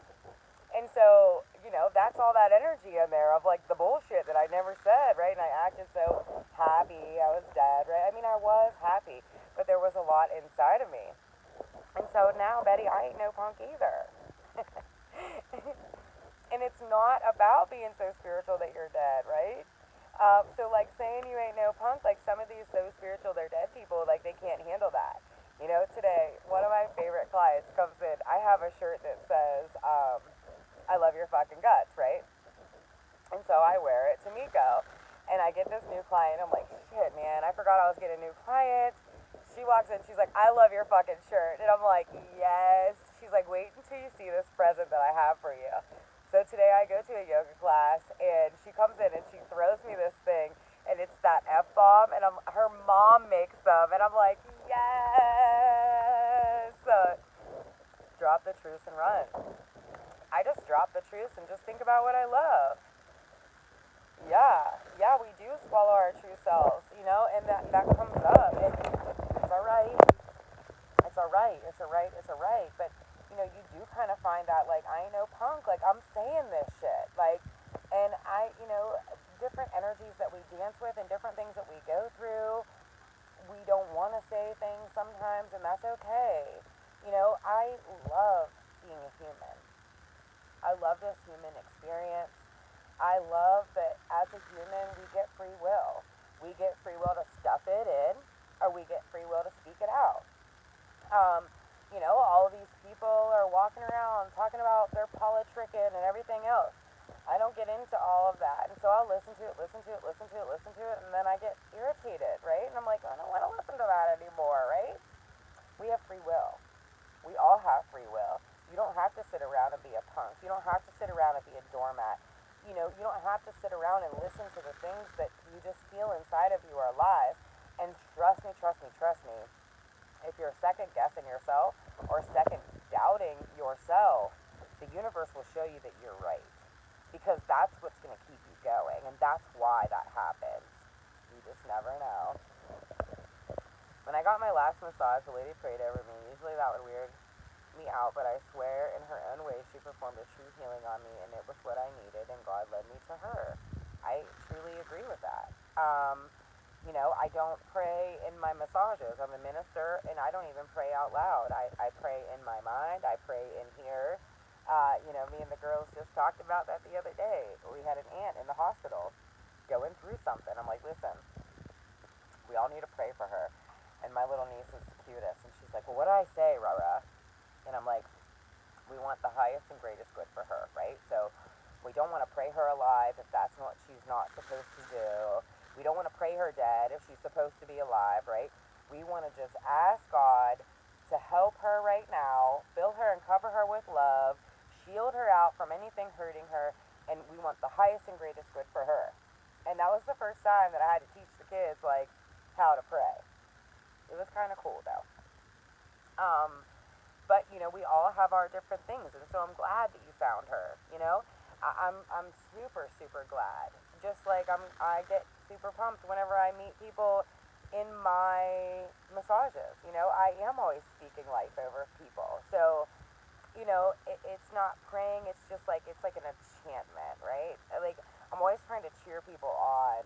And so, you know, that's all that energy in there of like the bullshit that I never said, right? And I acted so happy. I was dead, right? I mean, I was happy, but there was a lot inside of me. And so now, Betty, I ain't no punk either. And it's not about being so spiritual that you're dead, right? So like saying you ain't no punk, like some of these so spiritual they're dead people, like they can't handle that. You know, today one of my favorite clients comes in. I have a shirt that says, "I love your fucking guts," right? And so I wear it to Miko, and I get this new client. I'm like, shit, man, I forgot I was getting a new client. She walks in, she's like, "I love your fucking shirt," and I'm like, yes. She's like, "Wait until you see this present that I have for you." So today I go to a yoga class, and she comes in and she throws me this thing, and it's that F bomb, and her mom makes them, and I'm like, yes. Drop the truth and run. I just drop the truth and just think about what I love. Yeah, yeah, we do swallow our true selves, you know, and that comes up, and it's all right. It's all right. It's all right. It's all right. But you know, you do kind of find that like I ain't no punk. Like I'm saying this shit. Like, and you know, different energies that we dance with and different things that we go through. We don't want to say things sometimes, and that's okay. You know, I love being a human. I love this human experience. I love that as a human, we get free will. We get free will to stuff it in, or we get free will to speak it out. Um, you know, all of these people are walking around talking about their politricking and everything else. I don't get into all of that. And so I'll listen to it, listen to it, and then I get irritated, right? And I'm like, I don't want to listen to that anymore, right? We have free will. We all have free will. You don't have to sit around and be a punk. You don't have to sit around and be a doormat. You know, you don't have to sit around and listen to the things that you just feel inside of you are lies. And trust me, trust me, trust me, if you're second guessing yourself or second doubting yourself, the universe will show you that you're right. Because that's what's going to keep you going. And that's why that happens. You just never know. When I got my last massage, the lady prayed over me. Usually that would weird me out, but I swear in her own way she performed a true healing on me, and it was what I needed, and God led me to her. I truly agree with that. You know, I don't pray in my massages. I'm a minister, and I don't even pray out loud. I pray in my mind. I pray in here. You know, me and the girls just talked about that the other day. We had an aunt in the hospital going through something. I'm like, listen, we all need to pray for her. And my little niece is the cutest, and she's like, well, what do I say, Rara? And I'm like, we want the highest and greatest good for her, right? So we don't want to pray her alive if that's what she's not supposed to do. We don't want to pray her dead if she's supposed to be alive, right? We want to just ask God to help her right now, fill her and cover her with love, shield her out from anything hurting her, and we want the highest and greatest good for her. And that was the first time that I had to teach the kids, like, how to pray. It was kind of cool, though. But you know, we all have our different things, and so I'm glad that you found her. You know, I'm super super glad. Just like I get super pumped whenever I meet people in my massages. You know, I am always speaking life over people. So you know, it's not praying. It's like an enchantment, right? Like I'm always trying to cheer people on,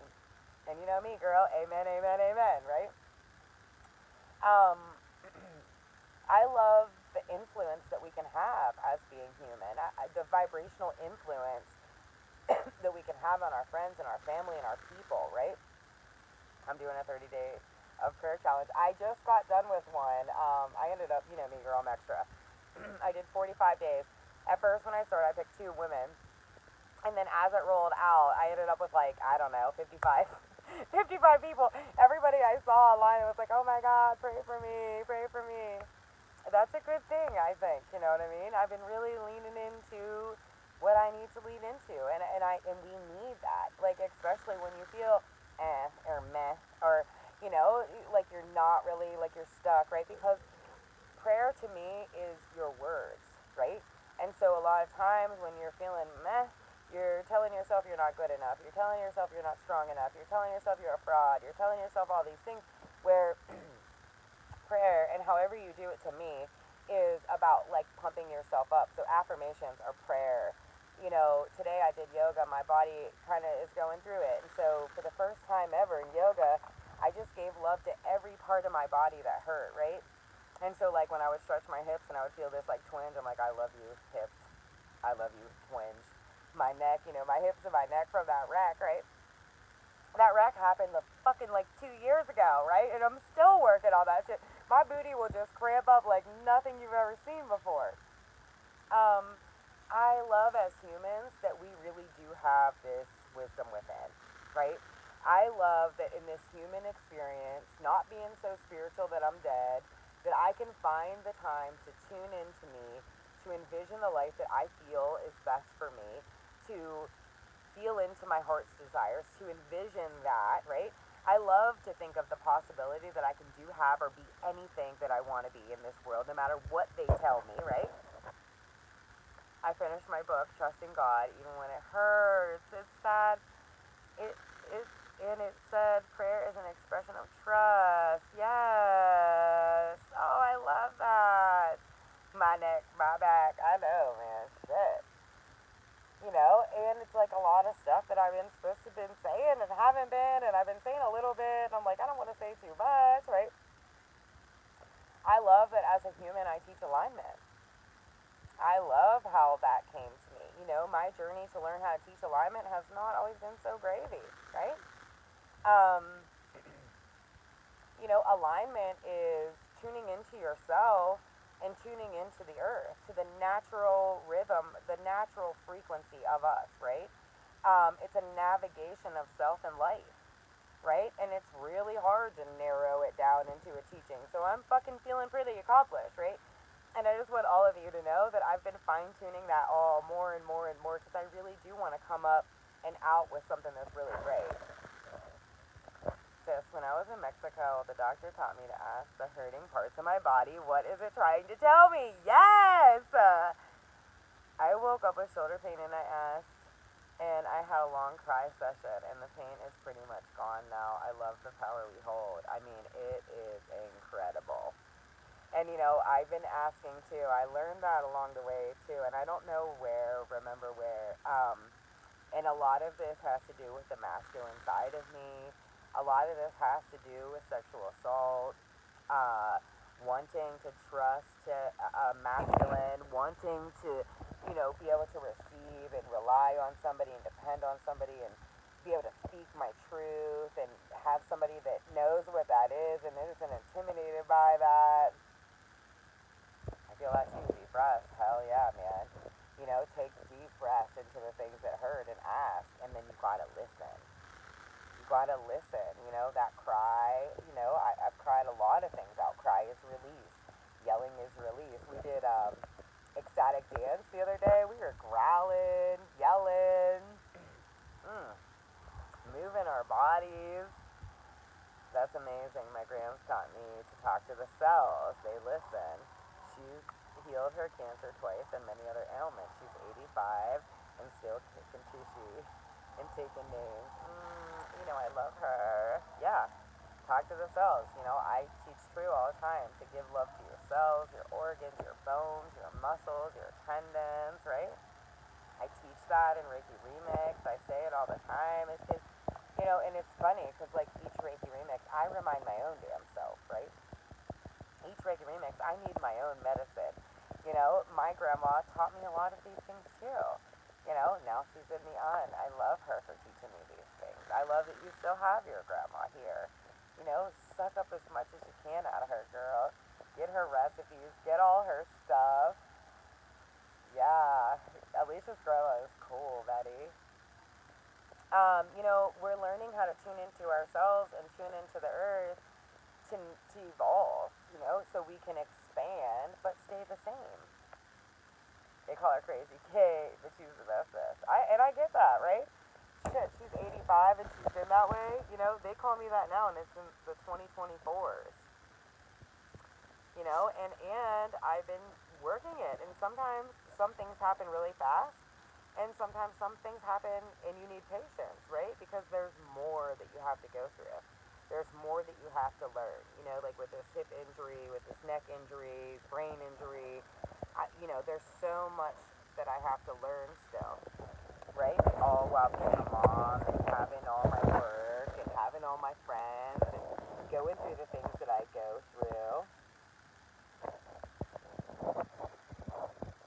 and you know me, girl. Amen, amen, amen, right? Um, I love the influence that we can have as being human, the vibrational influence that we can have on our friends and our family and our people, right? I'm doing a 30-day of prayer challenge. I just got done with one. I ended up, me girl, I'm extra. I did 45 days. At first, when I started, I picked 2 women. And then as it rolled out, I ended up with like, I don't know, 55, 55 people. Everybody I saw online was like, oh my God, pray for me, pray for me. That's a good thing, I think, you know what I mean? I've been really leaning into what I need to lean into. And we need that. Like, especially when you feel or meh, or, like you're not really, like you're stuck, right? Because prayer to me is your words, right? And so a lot of times when you're feeling meh, you're telling yourself you're not good enough. You're telling yourself you're not strong enough. You're telling yourself you're a fraud. You're telling yourself all these things where prayer, and however you do it to me, is about like pumping yourself up. So affirmations are prayer. Today I did yoga. My body kind of is going through it. And so for the first time ever in yoga, I just gave love to every part of my body that hurt, right? And so, like, when I would stretch my hips and I would feel this, like, twinge, I'm like, I love you, hips. I love you, twinge. My neck, my hips and my neck from that wreck, right? That wreck happened fucking, like, 2 years ago, right? And I'm still working on that shit. My booty will just cramp up like nothing you've ever seen before. I love as humans that we really do have this wisdom within, right? I love that in this human experience, not being so spiritual that I'm dead, that I can find the time to tune into me, to envision the life that I feel is best for me, to feel into my heart's desires, to envision that, right? I love to think of the possibility that I can do, have, or be anything that I want to be in this world, no matter what they tell me, right? I finished my book, Trusting God, even when it hurts. It's sad. And it said, prayer is an expression of trust. Yes. Oh, I love that. My neck, my back. I know, man. Shit. And it's like a lot of stuff that I've been supposed to been saying and haven't been, and I've been saying a little bit, and I'm like, I don't want to say too much, right? I love that as a human I teach alignment. I love how that came to me. My journey to learn how to teach alignment has not always been so gravy, right? Um, alignment is tuning into yourself and tuning into the earth, to the natural rhythm, the natural frequency of us, right? It's a navigation of self and life, right? And it's really hard to narrow it down into a teaching. So I'm fucking feeling pretty accomplished, right? And I just want all of you to know that I've been fine-tuning that all more and more and more because I really do want to come up and out with something that's really great. Sis, when I was in Mexico, the doctor taught me to ask the hurting parts of my body, what is it trying to tell me? Yes! I woke up with shoulder pain and I asked, and I had a long cry session, and the pain is pretty much gone now. I love the power we hold. I mean, it is incredible. And I've been asking too. I learned that along the way too, and I don't remember where. And a lot of this has to do with the masculine side of me. A lot of this has to do with sexual assault, wanting to trust masculine, wanting to, be able to receive and rely on somebody and depend on somebody and be able to speak my truth and have somebody that knows what that is and isn't intimidated by that. I feel that too. Deep breaths. Hell yeah, man. Take deep breaths into the things that hurt and ask, and then you gotta listen. You gotta listen. That cry. I've cried a lot of things out. Cry is release. Yelling is release. We did ecstatic dance the other day. We were growling, yelling, moving our bodies. That's amazing. My grams taught me to talk to the cells. They listen. She's healed her cancer twice and many other ailments. She's 85 and still kicking tushy and taking names. I love her. Yeah. Talk to the cells. I teach true all the time to give love to your cells, your organs, your bones, your muscles, your tendons, right? I teach that in Reiki Remix. I say it all the time. It's just, and it's funny because like each Reiki Remix, I remind my own damn self, right? Each Reiki Remix, I need my own medicine. My grandma taught me a lot of these things too. Now she's in the UN. I love her for teaching me these things. I love that you still have your grandma here. Suck up as much as you can out of her, girl. Get her recipes, get all her stuff. Yeah, Alicia's grandma is cool, Betty. We're learning how to tune into ourselves and tune into the earth to evolve, so we can expand but stay the same. They call her Crazy Kate, but she's the bestest. I get that, right? Shit, she's 85 and she's been that way. They call me that now, and it's in the 2024s. And I've been working it, and sometimes some things happen really fast, and sometimes some things happen and you need patience, right? Because there's more that you have to go through. There's more that you have to learn, like with this hip injury, with this neck injury, brain injury. There's so much that I have to learn still, right? All while being a mom and having all my work and having all my friends and going through the things that I go through.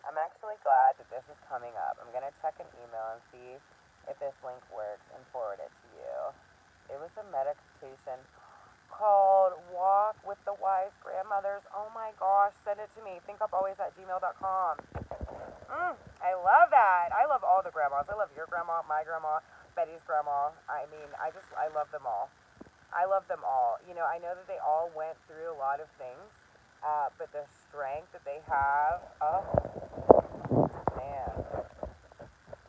I'm actually glad that this is coming up. I'm going to check an email and see if this link works and forward it to you. It was a meditation called Walk with the Wise Grandmothers. Oh my gosh, send it to me. thinkupalways@gmail.com. I love that. I love all the grandmas. I love your grandma, my grandma, Betty's grandma. I love them all. I love them all. I know that they all went through a lot of things, but the strength that they have, oh, man.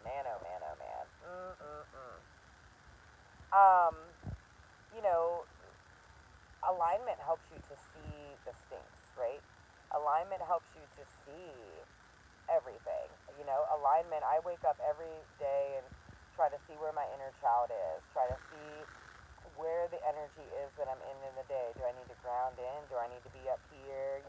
Man, oh man, oh man. Um, you know, alignment helps you to see the stinks, right? Alignment helps you to see everything. Alignment, I wake up every day and try to see where my inner child is, try to see where the energy is that I'm in the day. Do I need to ground in? Do I need to be up here?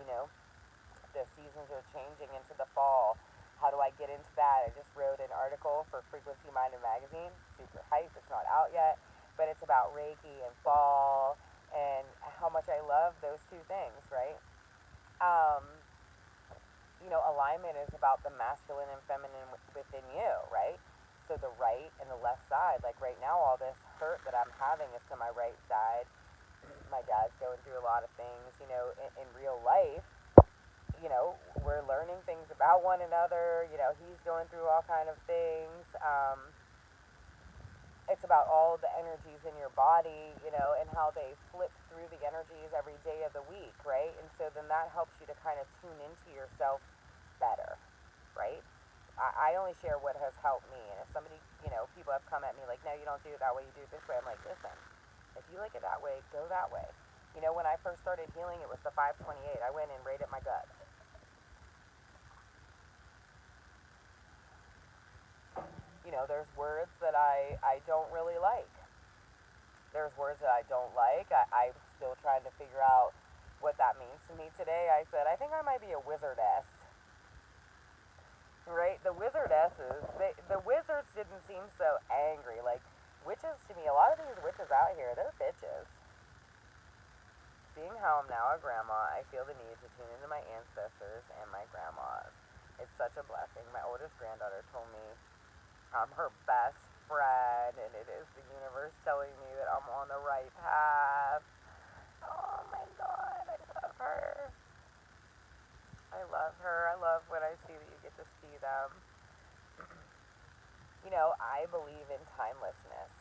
The seasons are changing into the fall. How do I get into that? I just wrote an article for Frequency Minded Magazine. Super hype. It's not out yet, but it's about Reiki and fall and how much I love those two things, right? Um, Alignment is about the masculine and feminine within you, right? So the right and the left side, like right now, all this hurt that I'm having is to my right side. My dad's going through a lot of things, in real life. We're learning things about one another. He's going through all kind of things. It's about all the energies in your body, and how they flip through the energies every day of the week, right? And so then that helps you to kind of tune into yourself better, right? I only share what has helped me. And if somebody, people have come at me like, no, you don't do it that way, you do it this way. I'm like, listen, if you like it that way, go that way. When I first started healing, it was the 528. I went and rated my gut. There's words that I don't really like. There's words that I don't like. I'm still trying to figure out what that means to me today. I said, I think I might be a wizardess. Right? The wizardesses, the wizards didn't seem so angry. Like, witches to me, a lot of these witches out here, they're bitches. Seeing how I'm now a grandma, I feel the need to tune into my ancestors and my grandmas. It's such a blessing. My oldest granddaughter told me I'm her best friend, and it is the universe telling me that I'm on the right path. Oh my god, I love her. I love her. I love when I see that you get to see them. I believe in timelessness.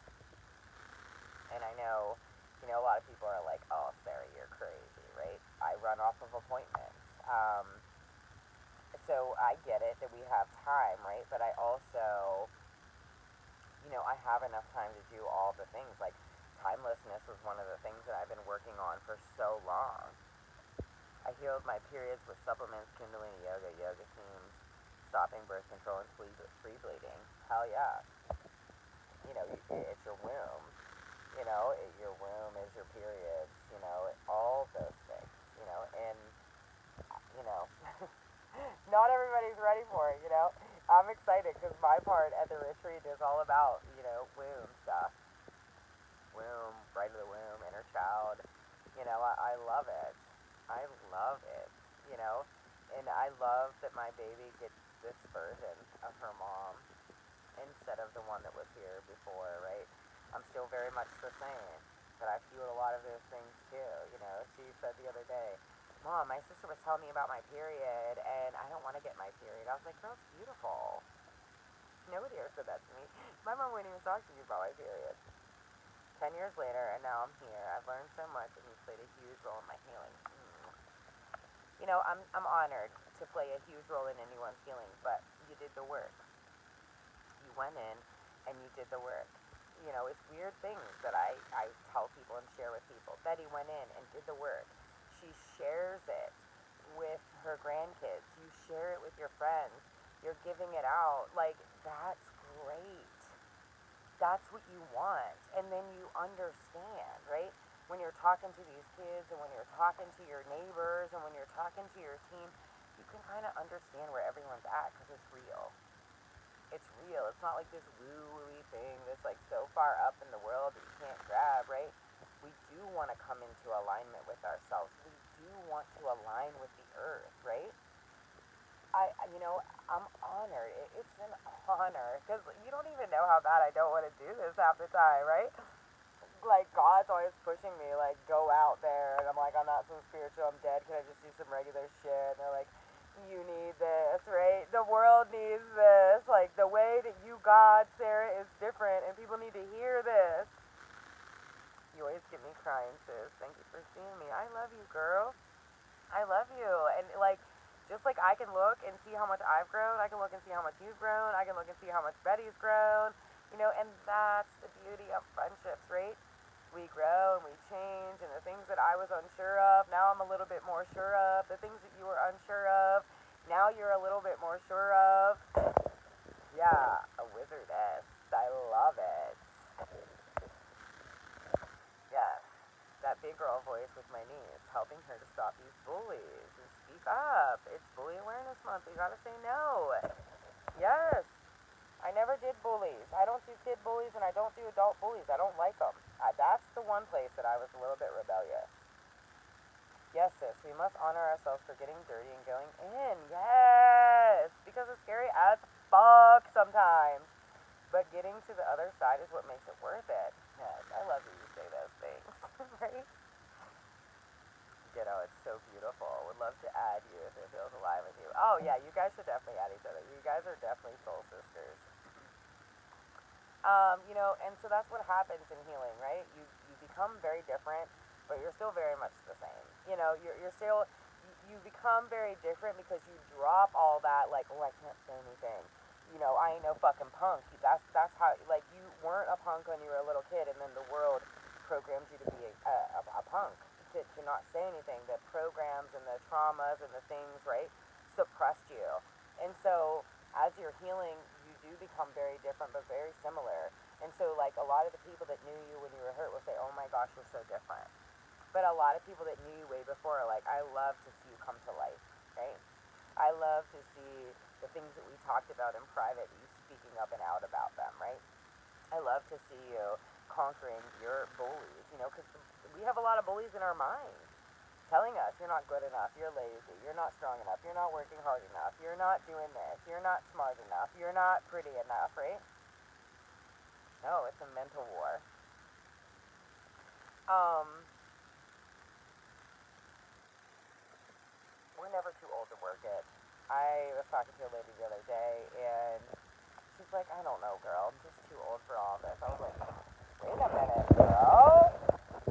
And I know, a lot of people are like, oh, Sarah, you're crazy, right? I run off of appointments. So I get it that we have time, right? But I also, I have enough time to do all the things. Like, timelessness was one of the things that I've been working on for so long. I healed my periods with supplements, Kundalini yoga, yoga themes, stopping birth control, and free bleeding. Hell yeah. It's your womb. Your womb is your periods, all those things, and, you know, not everybody's ready for it, I'm excited because my part at the retreat is all about, womb stuff. Womb, right of the womb, inner child. I love it. I love it, And I love that my baby gets this version of her mom instead of the one that was here before, right? I'm still very much the same, but I feel a lot of those things too. You know, she said the other day, Mom, my sister was telling me about my period, and I don't want to get my period. I was like, girl, it's beautiful. Nobody ever said that to me. My mom wouldn't even talk to me about my period. 10 years later, and now I'm here. I've learned so much, and you've played a huge role in my healing. You know, I'm honored to play a huge role in anyone's healing, but you did the work. You went in, and you did the work. You know, it's weird things that I tell people and share with people. Betty went in and did the work. She shares it with her grandkids. You share it with your friends. You're giving it out. Like, that's great. That's what you want. And then you understand, right? When you're talking to these kids and when you're talking to your neighbors and when you're talking to your team, you can kind of understand where everyone's at because it's real. It's real. It's not like this woo-woo thing that's like so far up in the world that you can't grab, right? We do want to come into alignment with ourselves. We do want to align with the earth, right? I'm honored. It's an honor because you don't even know how bad I don't want to do this half the time, right? Like, God's always pushing me, like, go out there, and I'm like, I'm not so spiritual, I'm dead, can I just do some regular shit? And they're like, you need this, right? The world needs this. Like, the way that you God, Sarah, is different, and people need to hear this. You always get me crying, sis. Thank you for seeing me. I love you, girl. I love you. And, like, just like I can look and see how much I've grown, I can look and see how much you've grown, I can look and see how much Betty's grown, you know, and that's the beauty of friendships, right? We grow and we change, and the things that I was unsure of, now I'm a little bit more sure of. The things that you were unsure of, now you're a little bit more sure of. Yeah, a wizardess. I love it. Yes, that big girl voice with my niece, helping her to stop these bullies and speak up. It's Bully Awareness Month. We gotta say no. Yes. I never did bullies. I don't do kid bullies and I don't do adult bullies. I don't like them. That's the one place that I was a little bit rebellious. Yes, sis, we must honor ourselves for getting dirty and going in. Yes, because it's scary as fuck sometimes. But getting to the other side is what makes it worth it. Yes, I love that you say those things, right? You know, it's so beautiful. Would love to add you if it feels alive with you. Oh, yeah, you guys should definitely add each other. You guys are definitely soul sisters. And so that's what happens in healing, right? You become very different, but you're still very much the same. You know, you're still, you become very different because you drop all that, like, oh, I can't say anything. You know, I ain't no fucking punk. That's how, like, you weren't a punk when you were a little kid, and then the world programmed you to be a punk, to not say anything. The programs and the traumas and the things, right, suppressed you. And so, as you're healing, you do become very different, but very similar. And so, like, a lot of the people that knew you when you were hurt will say, oh my gosh, you're so different. But a lot of people that knew you way before are like, I love to see you come to life, right? I love to see the things that we talked about in private, you speaking up and out about them, right? I love to see you conquering your bullies, you know, because we have a lot of bullies in our mind telling us you're not good enough, you're lazy, you're not strong enough, you're not working hard enough, you're not doing this, you're not smart enough, you're not pretty enough, right? No, it's a mental war. Um, we're never too old to work it. I was talking to a lady the other day, and she's like, I don't know, girl, I'm just too old for all this. I was like, wait a minute, girl.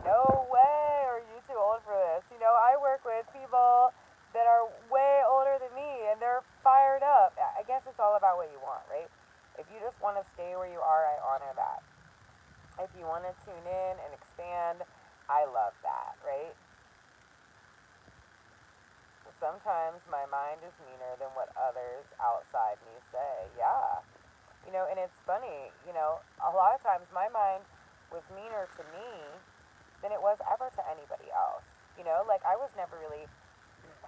No way are you too old for this. You know, I work with people that are way older than me, and they're fired up. I guess it's all about what you want, right? If you just want to stay where you are, I honor that. If you want to tune in and expand, I love that, right? Sometimes my mind is meaner than what others outside me say. Yeah. You know, and it's funny, you know, a lot of times my mind was meaner to me than it was ever to anybody else. You know, like I was never really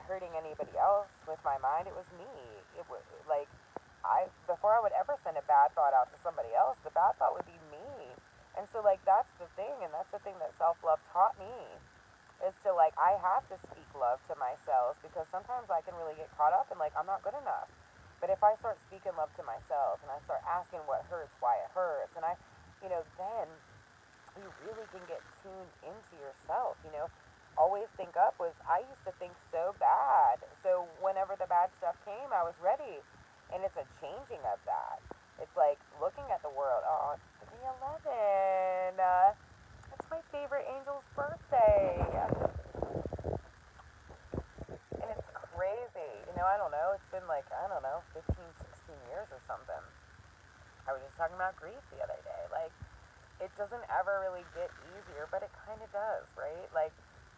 hurting anybody else with my mind. It was me. It was like before I would ever send a bad thought out to somebody else, the bad thought would be me. And so like that's the thing, and that's the thing that self love taught me is to like, I have to speak love to myself because sometimes I can really get caught up in like, I'm not good enough. But if I start speaking love to myself and I start asking what hurts, why it hurts, and then you really can get tuned into yourself, Always think up was, I used to think so bad. So whenever the bad stuff came, I was ready. And it's a changing of that. It's like looking at the world. Oh, it's 311. It's my favorite angel's birthday. And it's crazy. I don't know. It's been like, I don't know, 15, 16 years or something. I was just talking about grief the other day. Like, it doesn't ever really get easier, but it kind of does, right? Like,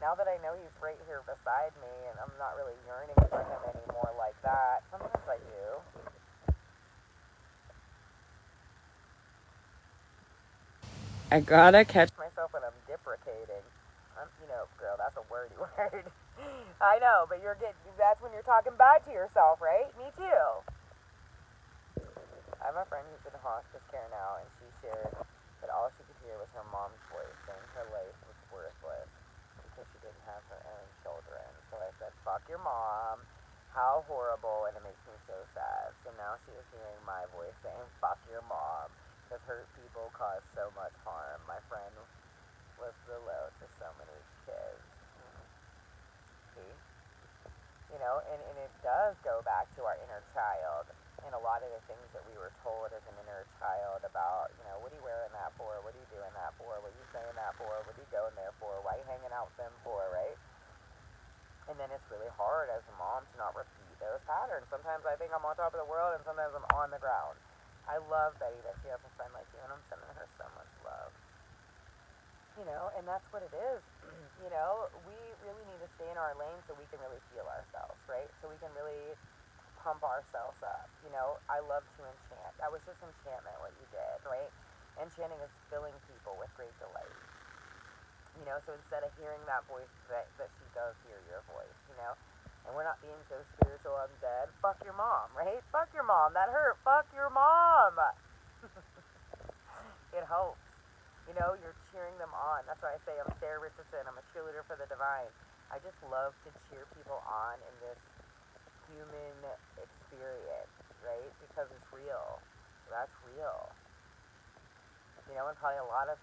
now that I know he's right here beside me and I'm not really yearning for him anymore like that, sometimes I do. I gotta catch myself when I'm deprecating. Girl, that's a wordy word. I know, but that's when you're talking bad to yourself, right? Me too. I have a friend who's in hospice care now, and she shared that all she could hear was her mom's voice saying her life was worthless because she didn't have her own children. So I said, fuck your mom. How horrible, and it makes me so sad. So now she is hearing my voice saying, fuck your mom, because hurt people cause so much harm. My friend was the load to so many kids. See? And it does go back to our inner child and a lot of the things that we were told as an inner child about, what are you wearing that for? What are you doing that for? What are you saying that for? What are you going there for? Why are you hanging out with them for, right? And then it's really hard as a mom to not repeat those patterns. Sometimes I think I'm on top of the world and sometimes I'm on the ground. I love Betty that she has a friend like you and I'm sending her so much love. And that's what it is. We really need to stay in our lane so we can really feel ourselves, right? So we can really pump ourselves up. I love to enchant. That was just enchantment what you did, right? Enchanting is filling people with great delight. So instead of hearing that voice, that she does hear your voice, And we're not being so spiritual and dead. Fuck your mom, right? Fuck your mom. That hurt. Fuck your mom. It helps. You're cheering them on. That's why I say I'm Sarah Richardson. I'm a cheerleader for the divine. I just love to cheer people on in this human experience, right? Because it's real. That's real. And probably a lot of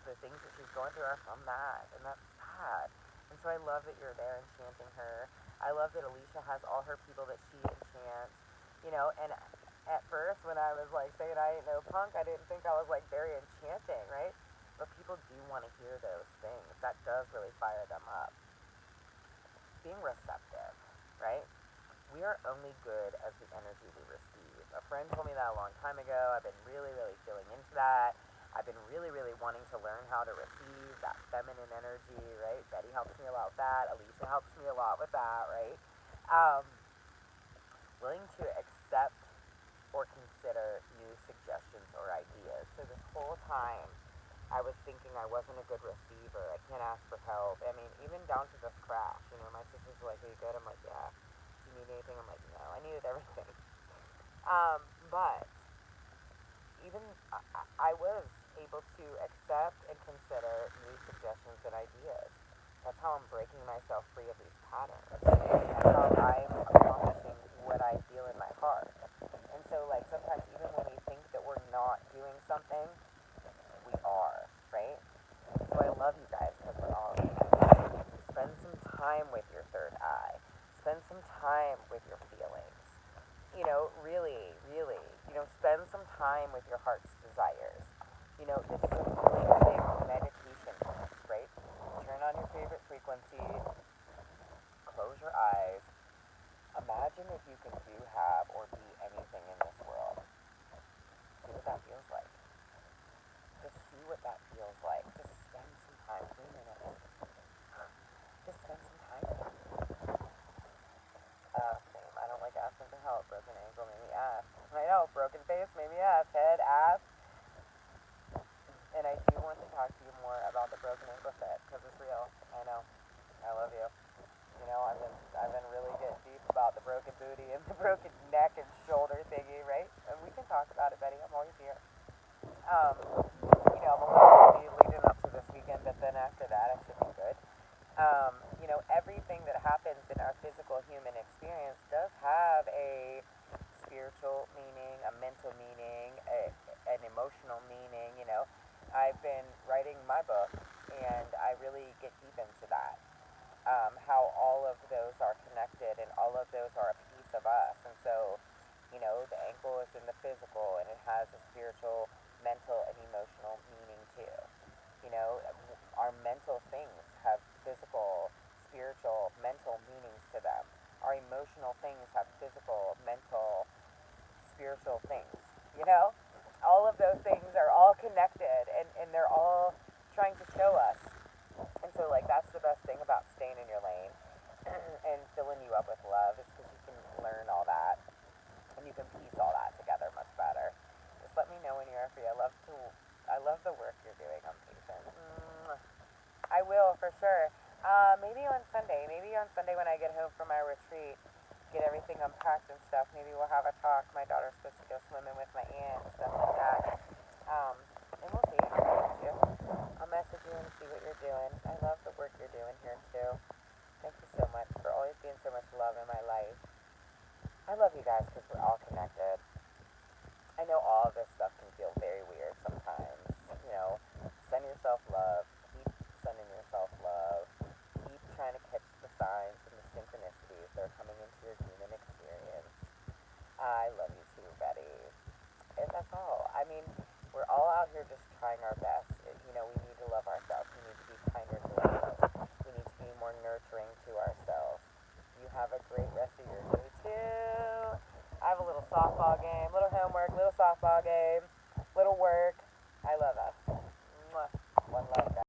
the things that she's going through are from that, and that's sad. And so I love that you're there enchanting her. I love that Alicia has all her people that she enchants, and at first when I was like saying I ain't no punk, I didn't think I was like very enchanting, right? But people do want to hear those things. That does really fire them up. Being receptive, right? We are only good as the energy we receive. A friend told me that a long time ago. I've been really, really feeling into that. I've been really, really wanting to learn how to receive that feminine energy, right? Betty helps me a lot with that. Alicia helps me a lot with that, right? Um, Willing to accept or consider new suggestions or ideas. So this whole time, I was thinking I wasn't a good receiver. I can't ask for help. I mean, even down to this crash. My sisters were like, "Are you good?" I'm like, "Yeah." "Do you need anything?" I'm like, "No." I needed everything. But even I was able to accept and consider new suggestions and ideas. That's how I'm breaking myself free of these patterns. That's how I'm accomplishing what I feel in my heart. And so, like, sometimes even when we think that we're not doing something, we are, right? So I love you guys because we're all spend some time with your third eye. Spend some time with your feelings. Really, really, spend some time with your heart's desires. This is a really big meditation class, right? Turn on your favorite frequency, close your eyes. Imagine if you could do, have, or be anything in this world. See what that feels like. Just see what that feels like. Just spend some time, 3 minutes. Just spend some time with it. Same. I don't like asking for help. Broken ankle made me ask. I know. Broken face made me ask. Head, ass. And I do want to talk to you more about the broken ankle fit because it's real. I know. I love you. I've been really getting deep about the broken booty and the broken Everything that happens in our physical human experience does have a spiritual meaning, a mental meaning, an emotional meaning. I've been writing my book, and I really get deep into that. How all of those are connected, and all of those are a piece of us. And so, the ankle is in the physical, and it has a spiritual, mental, and emotional meaning too. You know, our mental things have physical, spiritual, mental meanings to them. Our emotional things have physical, mental, spiritual things. You know, all of those things are all connected, and they're all trying to show us. And so, like, that's the best thing about staying in your lane and filling you up with love is because you can learn all that and you can piece all that together much better. Just let me know when you're free. I love the work you're doing on patients. I will for sure. Maybe on Sunday when I get home from my retreat, get everything unpacked and stuff. Maybe we'll have a talk. My daughter's supposed to go swimming with my aunt and stuff like that. Um, and we'll see. I'll message you and see what you're doing. I love the work you're doing here too. Thank you so much for always being so much love in my life. I love you guys because we're all connected. I know all of this stuff can feel very weird sometimes. Send yourself love. Keep sending yourself love. Keep trying to catch the signs and the synchronicities that are coming into your human experience. I love you too, Betty. And that's all. I mean, we're all out here just trying our best. We need to love ourselves. We need to be kinder to ourselves. We need to be more nurturing to ourselves. You have a great rest of your day too. I have a little softball game, little homework, little softball game, little work. I love us.